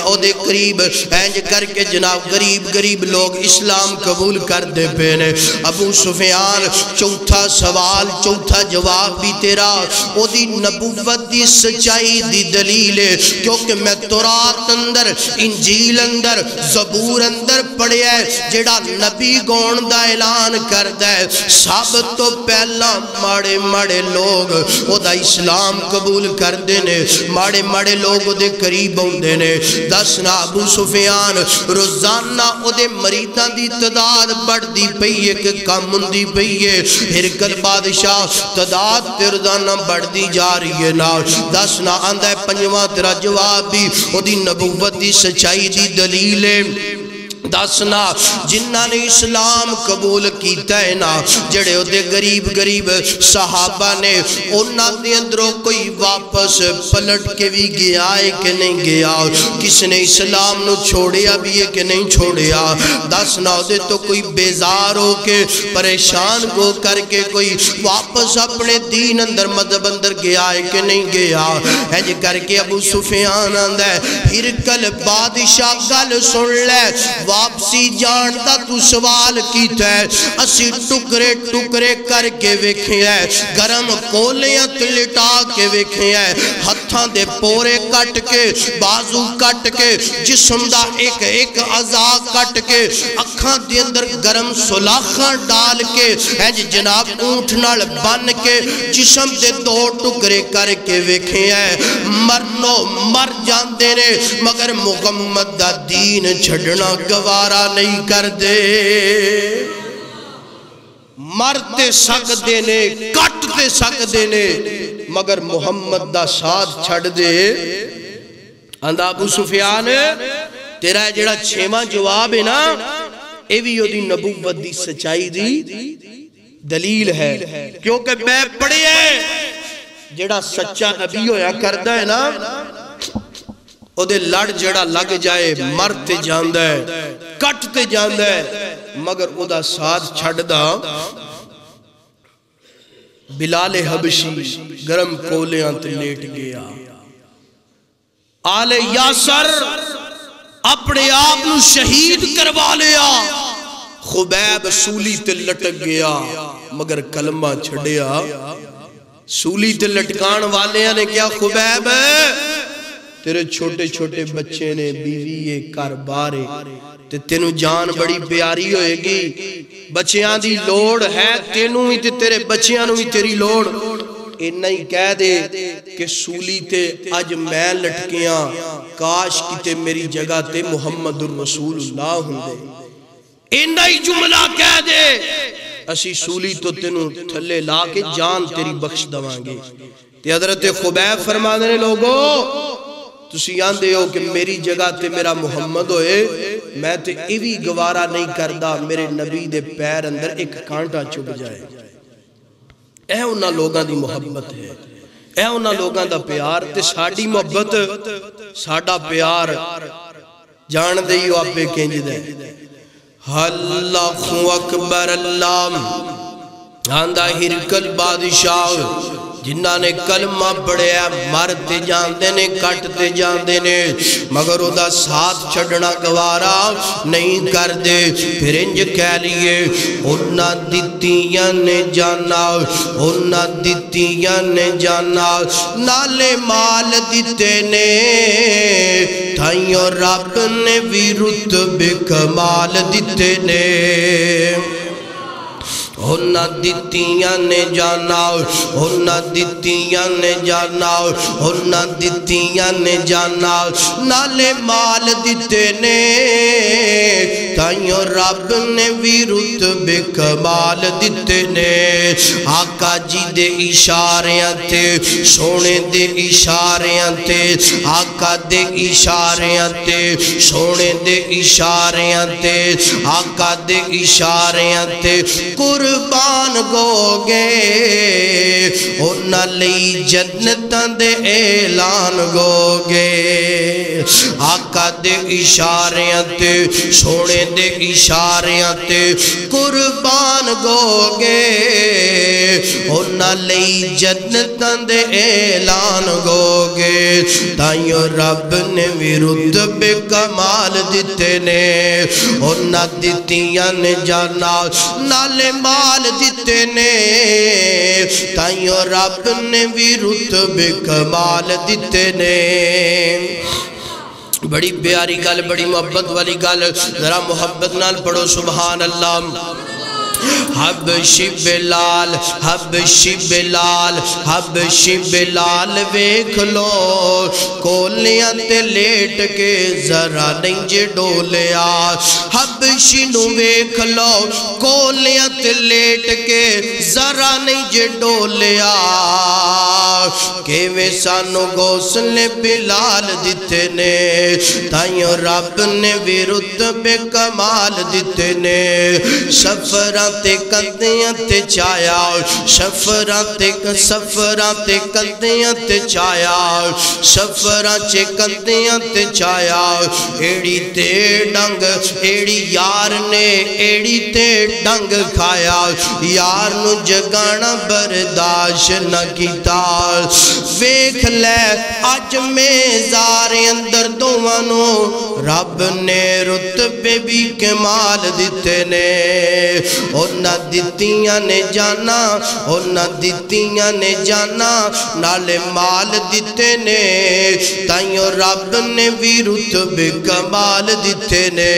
S1: او دے قریب اینج کر کے جناب غریب لوگ اسلام قبول کر دے پینے ابو سفیان چوتھا سوال چوتھا جواب بھی تیرا او دی نبوت دی سچائی دی دلیل ہے کیونکہ میں تورات اندر انجیل اندر زبور اندر پڑھے ہے جڑا نبی گون دا اعلان کر دے سب تو پہلا ماڑے ماڑے لوگ او دا اسلام قبول کر دینے ماڑے ماڑے لوگ او دے قریب ہوندے نے دسنا ابو سفیان روزانہ او دے مریدان دی تعداد بڑھ دی پئیے کہ کم دی پئیے ہرکل بادشاہ تعداد تے روزانہ بڑھ دی جا رہی ہے نا دسنا آندہ پنجواں تیرا جواب بھی او دی نبوت دی سچائی دی دلیل ہے دسنا جنہ نے اسلام قبول کیتا ہے نا جڑے ہو دے غریب صحابہ نے انہاں دے اندروں کوئی واپس پلٹ کے بھی گیا ہے کہ نہیں گیا کس نے اسلام نو چھوڑیا بھی ہے کہ نہیں چھوڑیا دسنا ہو دے تو کوئی بیزار ہو کے پریشان گو کر کے کوئی واپس اپنے دین اندر مذہب اندر گیا ہے کہ نہیں گیا ہے کر کے ابو سفیان اندر ہرکل بادشاہ گل سن لے واپسی جانتا تو سوال کیتا ہے اسی ٹکرے ٹکرے کر کے ویکھے ہیں گرم کولیاں تلٹا کے ویکھے ہیں ہتھاں دے پورے کٹ کے بازو کٹ کے جسم دا ایک ایک عضا کٹ کے اکھاں دے اندر گرم سلاخاں ڈال کے جناب اونٹ نال بن کے جسم دے دو ٹکرے کر کے ویکھے ہیں مرنو مر جاندے نے مگر محمد دا دین چھڑنا گوارا نہیں کر دے مرتے سک دینے کٹتے سک دینے مگر محمد دا ساتھ چھڑ دے اندھا ابو سفیان تیرا جڑا چھیمہ جواب ہے نا ایوی یو دی نبوت دی سچائی دی دلیل ہے کیونکہ میں پڑھے ہیں جڑا سچا نبی ہویا کردہ ہے نا او دے لڑ جڑا لگ جائے مرتے جاندہ ہے کٹتے جاندہ ہے مگر او دا ساتھ چھڑ دا بلال حبشی گرم کولیاں تے لیٹ گیا آل یاسر اپنے آپ نو شہید کروا لیا خبیب سولی تے لٹک گیا مگر کلمہ چھڑیا سولی تے لٹکان والیاں نے کیا خبیب تیرے چھوٹے چھوٹے بچے نے بیوی کار بارے تے تینو جان بڑی پیاری ہوئے گی بچیاں دی لوڑ ہے تینو ہی تے تیرے بچیاں نو ہی تیری لوڑ انہا ہی کہہ دے کہ سولی تے اج میں لٹکیاں کاش کی تے میری جگہ تے محمد الرسول اللہ ہوں دے انہا ہی جملہ کہہ دے اسی سولی تو تینوں تھلے لا کے جان تیری بخش دوانگے. تے حضرت خبیب فرما دینے لوگو تسی آندے ہو کہ میری جگہ تے میرا محمد ہوئے میں تے ایوی گوارا نہیں کردہ میرے نبی دے پیر اندر ایک کانٹا چھپ جائے. اے انہاں لوگاں دی محبت ہے, اے انہاں لوگاں دا پیار. تے ساڑی محبت ساڑا پیار جان دے ہو آپ پہ کینج دے. اللہ اکبر اللہ آندہ ہرکل بادشاہ جنہاں نے کلمہ پڑھیا مرتے جاندے نے کٹتے جاندے نے مگر او دا ساتھ چھڑنا گوارا نہیں کر دے. پھر انج کہہ لیے انہاں دتیاں نے جانا, انہاں دتیاں نے جانا, نالے مال دیتے نے تھائیوں رب نے بھی رتبے کمال دیتے نے. انہاں دتیاں نے جانا, انہاں دتیاں نے جانا, انہاں دتیاں نے جانا, نالے مال دیتے نے تائیوں رب نے بھی رتبے کمال دیتے نے. آقا جی دے اشاریاں تے سونے دے اشاریاں تے, آقا دے اشاریاں تے سونے دے اشاریاں تے, آقا دے اشاریاں تے قربان گو گے انہاں لئی جنتاں دے اعلان گو گے. آقا دے اشاریاں تے سونے دے اشاریاں تے قربان گو گے انہاں لئی جنتاں دے اعلان گو گے. تائیوں رب نے بھی رتبے کمال دیتے نے, انہاں دتیاں نے جانا نالے مال دیتے نے تائیوں رب نے بھی رتبے کمال دیتے نے. بڑی پیاری گل, بڑی محبت والی گل, ذرا محبت نال پڑھو سبحان اللہ. حبشی بلال, حبشی بلال, حبشی بلال ویکھ لو کولیاں تے لیٹ کے ذرا نہیں جے ڈولیا. حبشی نو ویکھ لو کولیاں تے لیٹ کے ذرا نہیں جے ڈولیا. کیویں سانو گوسلے بلال دیتے نے تائیوں رب نے بھی رتبے کمال دیتے نے. سفراں تے کندیاں تے چایا, سفراں تے کندیاں تے چایا, سفراں چے کندیاں تے چایا. ایڑی تے ڈنگ ایڑی یار نے ایڑی تے ڈنگ کھایا, یار نو جگانا برداشت نہ کیتا. ویکھ لے اج میزار اندر دوانو رب نے رتبے بھی کمال دیتے نے. انہاں دتیاں نے جانا, انہاں دتیاں نے جانا نالے مال دیتے نے تائیوں رب نے بھی رتبے کمال دیتے نے.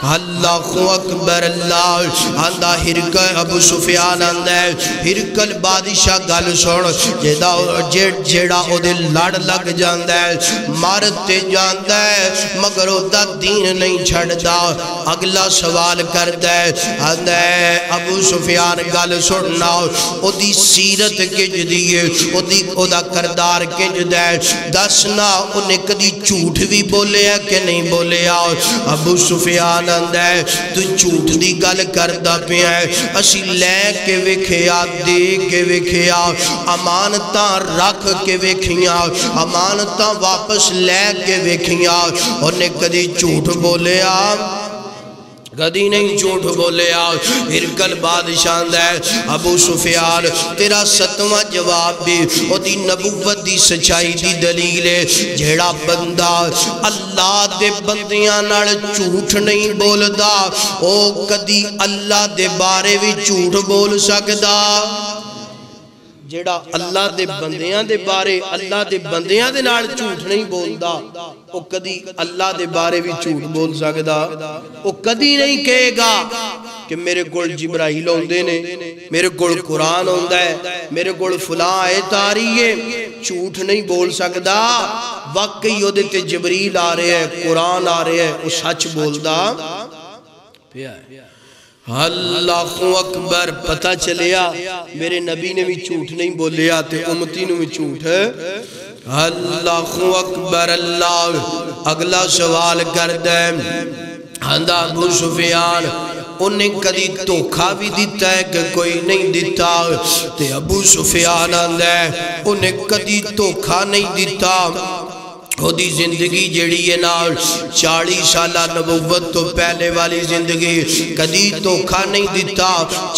S1: اللہ اکبر اللہ آندہ ہرکل ابو سفیان آندہ ہے ہرکل بادشاہ گل سن جیڑا او دے لڑ لگ جاندہ ہے مارتے جاندہ ہے مگر او دا دین نہیں چھڑدا. اگلا سوال کردہ ہے آندہ ہے ابو سفیان گل سننا او دی سیرت کنج دیئے او دا کردار کنج دے دسنا انہیں کدی جھوٹ بھی بولے ہے کہ نہیں بولے. ابو سفیان ہے تو جھوٹ دی گل کردہ پہ ہے اسی لے کے وکھیا دے کے وکھیا امانتاں رکھ کے وکھیا امانتاں واپس لے کے وکھیا انہیں کدی جھوٹ بولے کدی نہیں جھوٹ بولے. ہرکل بادشاہ ہے ابو سفیان تیرا ستواں جواب بھی او دی نبوت دی سچائی دی دلیل ہے. جیڑا بندہ اللہ دے بندیاں نال جھوٹ نہیں بولدا او کدی اللہ دے بارے بھی جھوٹ بول سکدا. جیڑا اللہ دے بندیاں دے بارے اللہ دے بندیاں دے نال جھوٹ نہیں بولدا او کدی اللہ دے بارے بھی جھوٹ بول سکدا. او کدی نہیں کہے گا کہ میرے گوڑ جبرائیل ہوندے نے میرے گوڑ قرآن ہوندہ ہے میرے گوڑ فلاں آیت آ رہی ہے. جھوٹ نہیں بول سکدا. واقعی او دیتے جبریل آ رہے ہیں قرآن آ رہے ہیں او سچ بولدا پیا ہے. اللہ اکبر. پتہ چلیا میرے نبی نے بھی جھوٹ نہیں بولیا تے امتی نے بھی جھوٹ ہے. اللہ اکبر. اللہ اگلا سوال کر دے ہندہ ابو سفیان انہیں کدی دھوکا بھی دیتا ہے کہ کوئی نہیں دیتا. تے ابو سفیان آندہ ہے انہیں کدی دھوکا نہیں دیتا. خودی زندگی جڑی ہے نا 40 سالہ نبوت تو پہلے والی زندگی کدی دھوکا نہیں دیتا.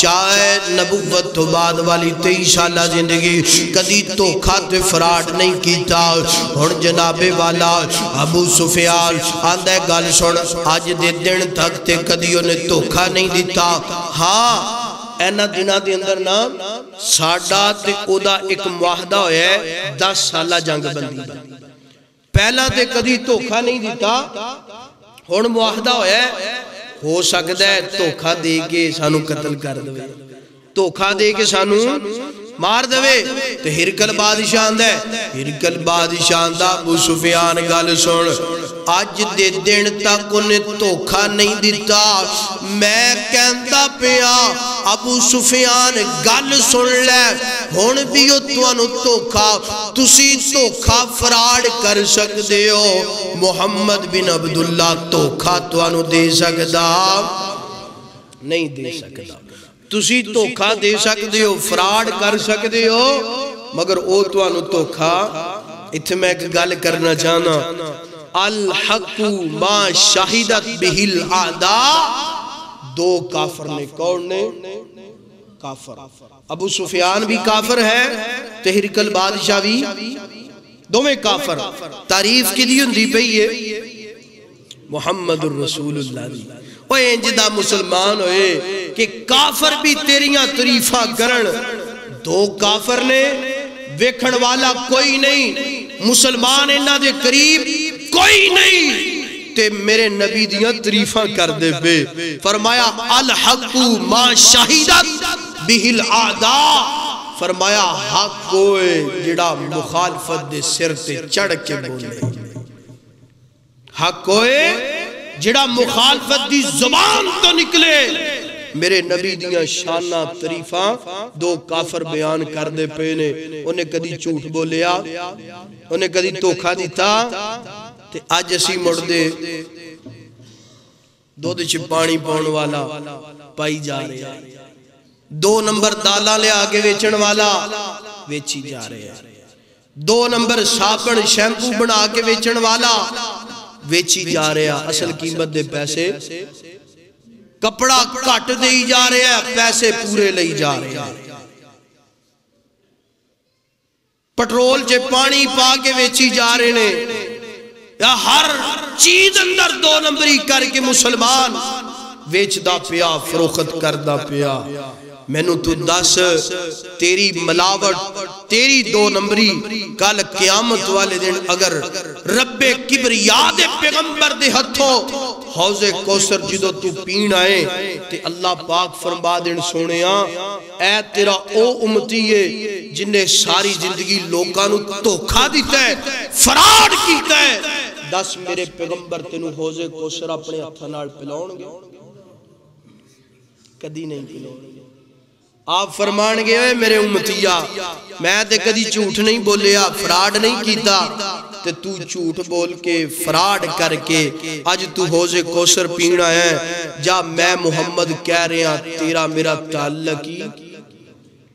S1: چاہے نبوت تو بعد والی 23 سالہ زندگی کدی دھوکا تے فراڈ نہیں کیتا. اور جناب والا ابو سفیان آندہ گل سن آج دے دن تک تے کدی انہیں دھوکا نہیں دیتا. ہاں اینا دنہ دے اندر نا ساڑھا تے او دا ایک معاہدہ ہویا ہے 10 سالہ جنگ بندی. پہلا تے کدی دھوکا نہیں دیتا. ہن معاہدہ ہویا ہے ہو سکتا ہے دھوکا دے کے سانو قتل کر دوے دھوکا دے کے سانو مار دوے. تے ہرکل بادشاہ آندہ ہے ہرکل بادشاہ آندہ ابو سفیان گل سن آج دے دن تک انہیں دھوکا نہیں دیتا. میں کہندا پیا ابو سفیان گل سن لے ہن بھی تانوں دھوکا تسی دھوکا فراڈ کر سکدے ہو. محمد بن عبداللہ دھوکا تانوں دے سکدا نہیں دے سکدا. تسی دھوکا دے سکدے ہو فراڈ کر سکدے ہو مگر او تانوں دھوکا. اتھے میں ایک گل کرنا چاہنا الحق ما شہدت بہ الاعداء. دو کافر نے کون نے کافر. ابو سفیان بھی کافر ہے تے ہرکل بادشاہ بھی دو میں کافر. تعریف کی دی ہوندی پئی ہے محمد الرسول اللہ دی. وہ انجدہ مسلمان ہوئے کہ کافر بھی تیریاں تعریفہ کرن. دو کافر نے ویکھن والا کوئی نہیں مسلمان انہاں دے قریب کوئی نہیں تے میرے نبی دیاں تعریفہ کر دے بے. فرمایا الحق ما شہدت بہ الاعداء. فرمایا حق ہوئے جڑا مخالفت دے سر تے چڑھ کے بولے. حق ہوئے جڑا مخالفت دی زبان تو نکلے. میرے نبی دیاں شانہ تعریفہ دو کافر بیان کر دے پینے. انہیں کدی جھوٹ بولیا انہیں کدی دھوکا دیتا. تے آج اسی مڑ دے دو دے پانی پاؤن والا پائی جا رہے ہیں. 2 نمبر دالا لے آگے ویچن والا ویچی جا رہے ہیں. 2 نمبر صابن شیمپو بنا کے ویچن والا ویچی جا رہے ہیں. اصل قیمت دے پیسے کپڑا کٹ دے ہی جا رہے ہیں پیسے پورے لئی جا رہے ہیں. پٹرول چے پانی پا کے ویچی جا رہے ہیں. یا ہر چیز اندر 2 نمبری کر کے مسلمان ویچ دا پیا فروخت کر دا پیا. میں نو تو دس تیری ملاوٹ تیری 2 نمبری کل قیامت والے دن اگر رب کبریاء دے پیغمبر دے ہتھوں حوض کوثر جدو تو پین آئے تے اللہ پاک فرما دن سونیا اے تیرا او امتی ہے جن نے ساری زندگی لوگانو دھوکا دیتا ہے فراڈ کیتا ہے. دس میرے پیغمبر تینو حوض کوثر اپنے ہتھاں نال پلاؤن گے کدی نہیں پلاؤن گے. آپ فرمان گئے میرے امتیہ میں تے کدی جھوٹ نہیں بولیا فراڈ نہیں کیتا تے تو جھوٹ بول کے فراڈ کر کے آج تو حوض کوثر پینا ہے. جا میں محمد کہہ رہے ہیں تیرا میرا تعلق ہی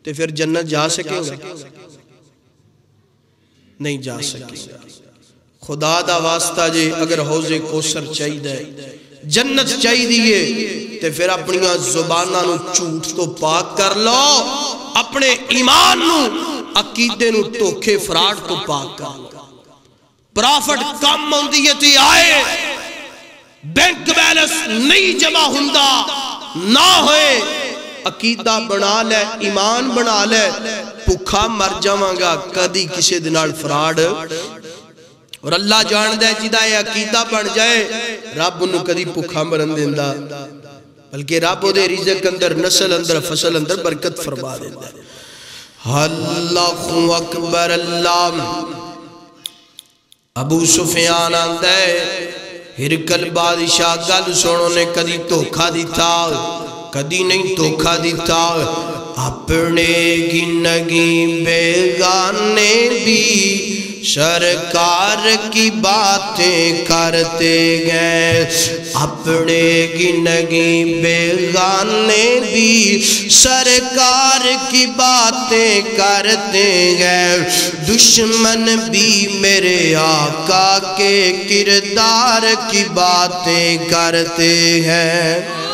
S1: تے پھر جنت جا سکے گا نہیں جا سکے گا. خدا دا واسطہ جے اگر حوض کوثر چاہی دے جنت چاہی دیئے تے پھر اپنی زبانہ نو جھوٹ تو پاک کر لو اپنے ایمان نو عقیدے نو دھوکے فراڈ تو پاک کر لو. پرافٹ کم ہوندی ہے تے آئے بینک بیلنس نہیں جمع ہوندا نہ ہوئے عقیدہ بنا لے ایمان بنا لے بھکھا مر جاواں گا کدی کسی دنال فراڈ. اور اللہ جان دے جدہ یہ عقیدہ بن جائے رب انہوں کدی بھکھا مرن دیندہ بلکہ رب دے رزق اندر نسل اندر فصل اندر برکت فرما دیندہ. اللہ اکبر. اللہ ابو سفیان آندہ ہے ہرکل بادشاہ گل سنوں نے کدی دھوکا دیتا کدی نہیں دھوکا دیتا اپنے گنگی بیگانے بھی سرکار کی باتیں کرتے گئے اپنے گنگی بیگانے بھی سرکار کی باتیں کرتے گئے دشمن بھی میرے آقا کے کردار کی باتیں کرتے ہیں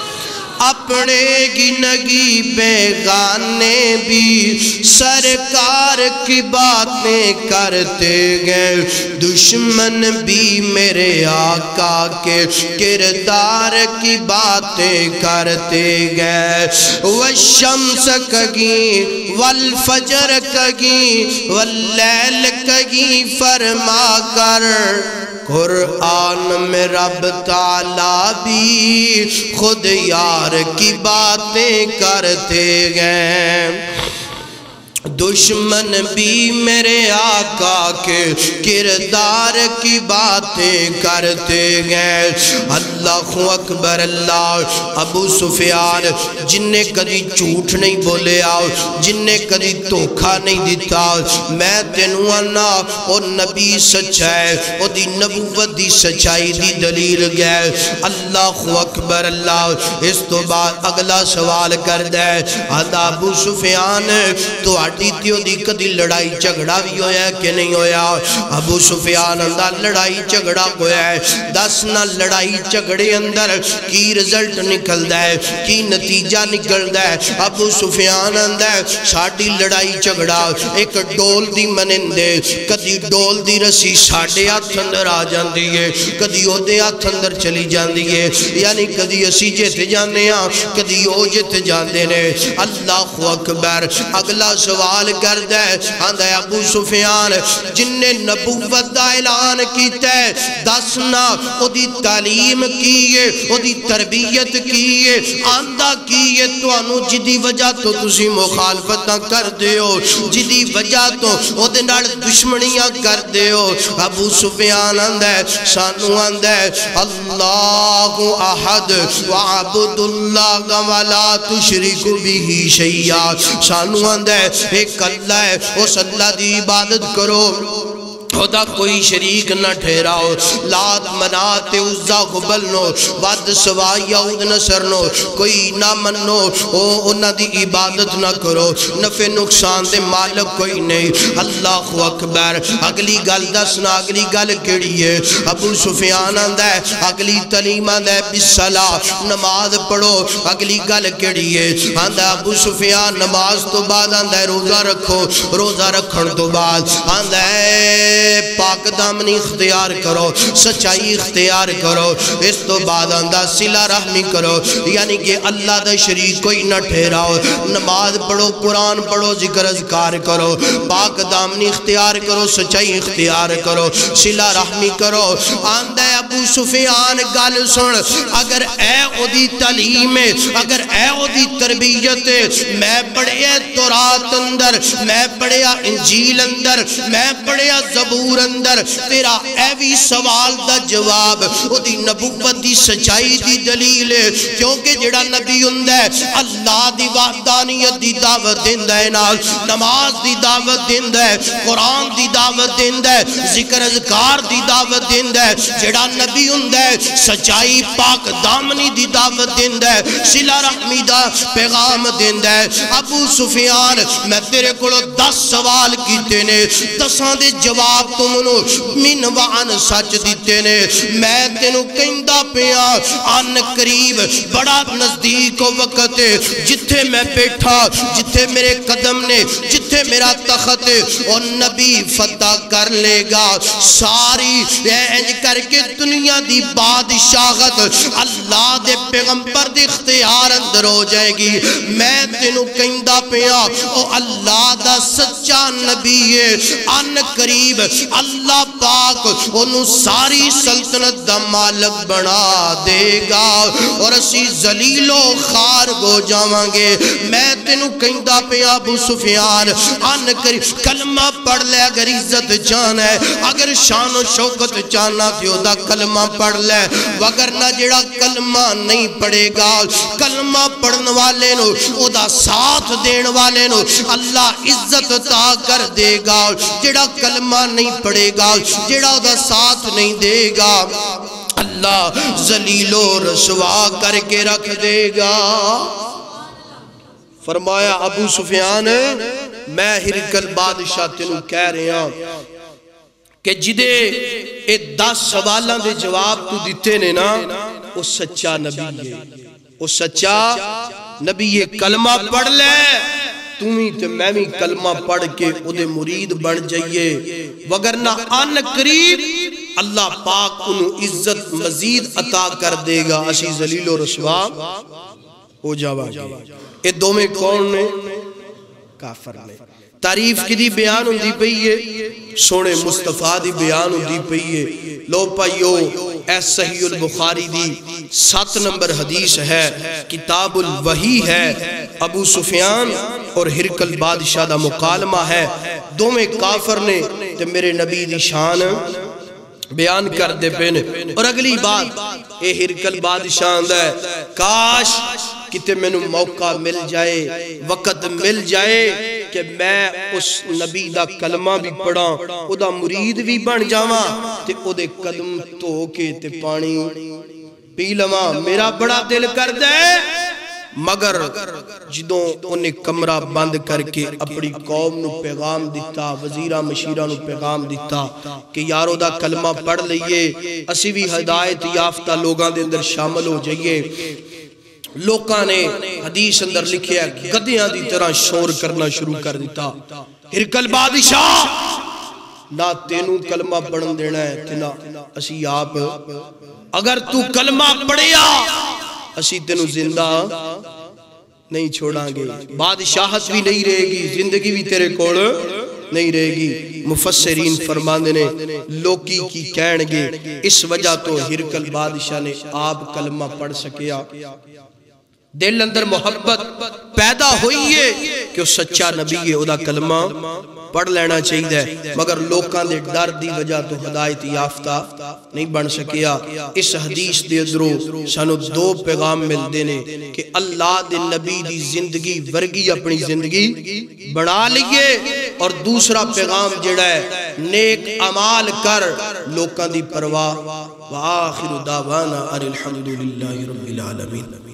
S1: اپنے گنگی بیگانے بھی سرکار کی باتیں کرتے گئے دشمن بھی میرے آقا کے کردار کی باتیں کرتے گئے والشمس کگی والفجر کگی واللیل کگی فرما کر قرآن میں رب تعالیٰ بھی خود یار کی باتیں کرتے گئے دشمن بھی میرے آقا کے کردار کی باتیں کرتے گئے اللہ اکبر اللہ ابو سفیان جن نے کدی جھوٹ نہیں بولے آؤ جن نے کدی دھوکا نہیں دیتا میں تینوں آنا او نبی سچائی او دی نبوت دی سچائی دی دلیل گئے اللہ اکبر اللہ اس تو بعد اگلا سوال کر دے ابو سفیان تو تیو دی کدی لڑائی جھگڑا بھی ہویا ہے کہ نہیں ہویا ابو سفیان اندر لڑائی جھگڑا ہویا ہے دس نہ لڑائی جھگڑے اندر کی رزلٹ نکل دائے کی نتیجہ نکل دائے ابو سفیان اندر ساڑھی لڑائی جھگڑا ایک ڈول دی منندے کدی ڈول دی رسی ساڑھے ہاتھ اندر آ جاندی ہے کدی او دے ہاتھ اندر چلی جاندی ہے یعنی کدی اسی جیتے جانے ہاں کدی او جیتے جاندے نے اللہ اکبر اگلا سوال کر دے آندھا ابو سفیان جن نے نبوت دا اعلان کیتا ہے دسنا او دی تعلیم کیے او دی تربیت کیے آندھا کیے تو انو جدی وجہ تو تسی مخالفتہ کر دے ہو جدی وجہ تو او دے نال دشمنیاں کر دے ہو ابو سفیان آندھا سانو آندھا اللہ احد وعبد اللہ ولا تشرک بھی شیعہ سانو آندھا ایک اللہ ہے اس اللہ دی عبادت کرو خدا کوئی شریک نہ ٹھہراؤ لات منات عزا غبل نو ود سوا یعود نصر نو کوئی نہ منو انہ دی عبادت نہ کرو نفع نقصان دے مالک کوئی نہیں اللہ اکبر اگلی گل دسنا اگلی گل کیڑی ہے ابو سفیان آندہ ہے اگلی تعلیم آندہ ہے بالصلاۃ نماز پڑھو اگلی گل کیڑی ہے آندہ ابو سفیان نماز تو بعد آندہ ہے روزہ رکھو روزہ رکھن تو بعد آندہ ہے پاک دامنی اختیار کرو سچائی اختیار کرو اس تو بعد آندہ صلہ رحمی کرو یعنی کہ اللہ دا شریک کوئی نہ ٹھہراؤ نماز پڑھو قرآن پڑھو ذکر اذکار کرو پاک دامنی اختیار کرو سچائی اختیار کرو صلہ رحمی کرو آندہ ابو سفیان گل سن اگر اے او دی تعلیم اگر اے او دی تربیت میں پڑھیا تورات اندر میں پڑھیا انجیل اندر میں پڑھیا زبور اندر تیرا ایوی سوال دا جواب او دی نبوت دی سچائی دی دلیل ہے کیونکہ جڑا نبی ہوندہ ہے اللہ دی وحدانیت دی دعوت دیندہ ہے نماز دی دعوت دیندہ ہے قرآن دی دعوت دیندہ ہے ذکر اذکار دی دعوت دیندہ ہے جڑا نبی ہوندہ ہے سچائی پاک دامنی دی دعوت دیندہ ہے صلہ رحمی دا پیغام دیندہ ہے ابو سفیان میں تیرے کولو 10 سوال کیتے نے 10 دے جواب تمنو من وعن سچ دیتے نے میں تینو کہندہ پیا آن قریب بڑا نزدیک وقت جتھے میں بیٹھا جتھے میرے قدم نے جتھے میرا تخت اور نبی فتح کر لے گا ساری انج کر کے دنیا دی بادشاہت اللہ دے پیغمبر دے اختیار اندر ہو جائے گی میں تینو کہندہ پیا او اللہ دا سچا نبی ہے آن قریب اللہ پاک انہوں ساری سلطنت دا مالک بنا دے گا اور اسی ذلیل و خار گو جاوانگے میں تینو کہندہ پہ ابو سفیان آن قریب کلمہ پڑھ لے اگر عزت جانا ہے اگر شان و شوکت جانا تھیو دا کلمہ پڑھ لے وگر نہ جڑا کلمہ نہیں پڑھے گا کلمہ پڑھن والے نو او دا ساتھ دین والے نو اللہ عزت عطا کر دے گا جڑا کلمہ نہیں پڑھے گا جڑا دا ساتھ نہیں دے گا اللہ ذلیل و رسوا کر کے رکھ دے گا فرمایا ابو سفیان میں ہرقل بادشاہ تینوں کہہ رہا کہ جدے اے 10 سوالاں دے جواب تو دیتے نے نا وہ سچا نبی ہے وہ سچا نبی یہ کلمہ پڑھ لے تمہیں تے میں بھی کلمہ پڑھ کے او دے مرید بن جائیے وگرنہ ان قریب اللہ پاک انہوں عزت مزید عطا کر دے گا اسی ذلیل و رسوا ہو جاوا اے دو میں کون نے کافر نے تعریف کی دی بیان ہوندی پئی ہے سونے مصطفیٰ دی بیان ہوندی پئی ہے لو پائیو اے صحیح البخاری دی 7 نمبر حدیث ہے کتاب الوحی ہے ابو سفیان اور ہرقل بادشاہ دا مکالمہ ہے دو میں کافر نے تے میرے نبی دی شان بیان کر دے پینے اور اگلی بات اے ہرقل بادشاہ اندہ ہے کاش کتے میں نو موقع مل جائے وقت مل جائے کہ میں اس نبی دا کلمہ بھی پڑھا او دا مرید بھی بن جاواں تے او دے قدم تو کے تے پانی پی لواں میرا بڑا دل کر دے مگر جدوں انہیں کمرہ بند کر کے اپنی قوم نو پیغام دیتا وزیرہ مشیرہ نو پیغام دیتا کہ یارو دا کلمہ پڑھ لئیے اسی بھی ہدایت یافتہ لوگاں دے اندر شامل ہو جائیے لوکاں نے حدیث اندر لکھیا گدیاں دی طرح شور کرنا شروع کر دیتا ہرقل بادشاہ نہ تینوں کلمہ پڑھن دینا ہے تینا اسی آپ اگر تو کلمہ پڑھیا اسی تینوں زندہ نہیں چھوڑاں گے بادشاہت بھی نہیں رہے گی زندگی بھی تیرے کوڑ نہیں رہے گی مفسرین فرماندے نے لوکی کی کہن گے اس وجہ تو ہرقل بادشاہ نے آپ کلمہ پڑھ سکیا دل اندر محبت پیدا ہوئی ہے کہ وہ سچا نبی ہے او دا کلمہ پڑھ لینا چاہیے مگر لوکاں دے ڈر دی وجہ تو ہدایت یافتہ نہیں بن سکیا اس حدیث دے اندروں سانو 2 پیغام مل دینے کہ اللہ دے نبی دی زندگی ورگی اپنی زندگی بنا لیے اور دوسرا پیغام جڑا ہے نیک عمال کر لوکاں دی پرواہ وآخر دعوانا الحمدللہ رب العالمین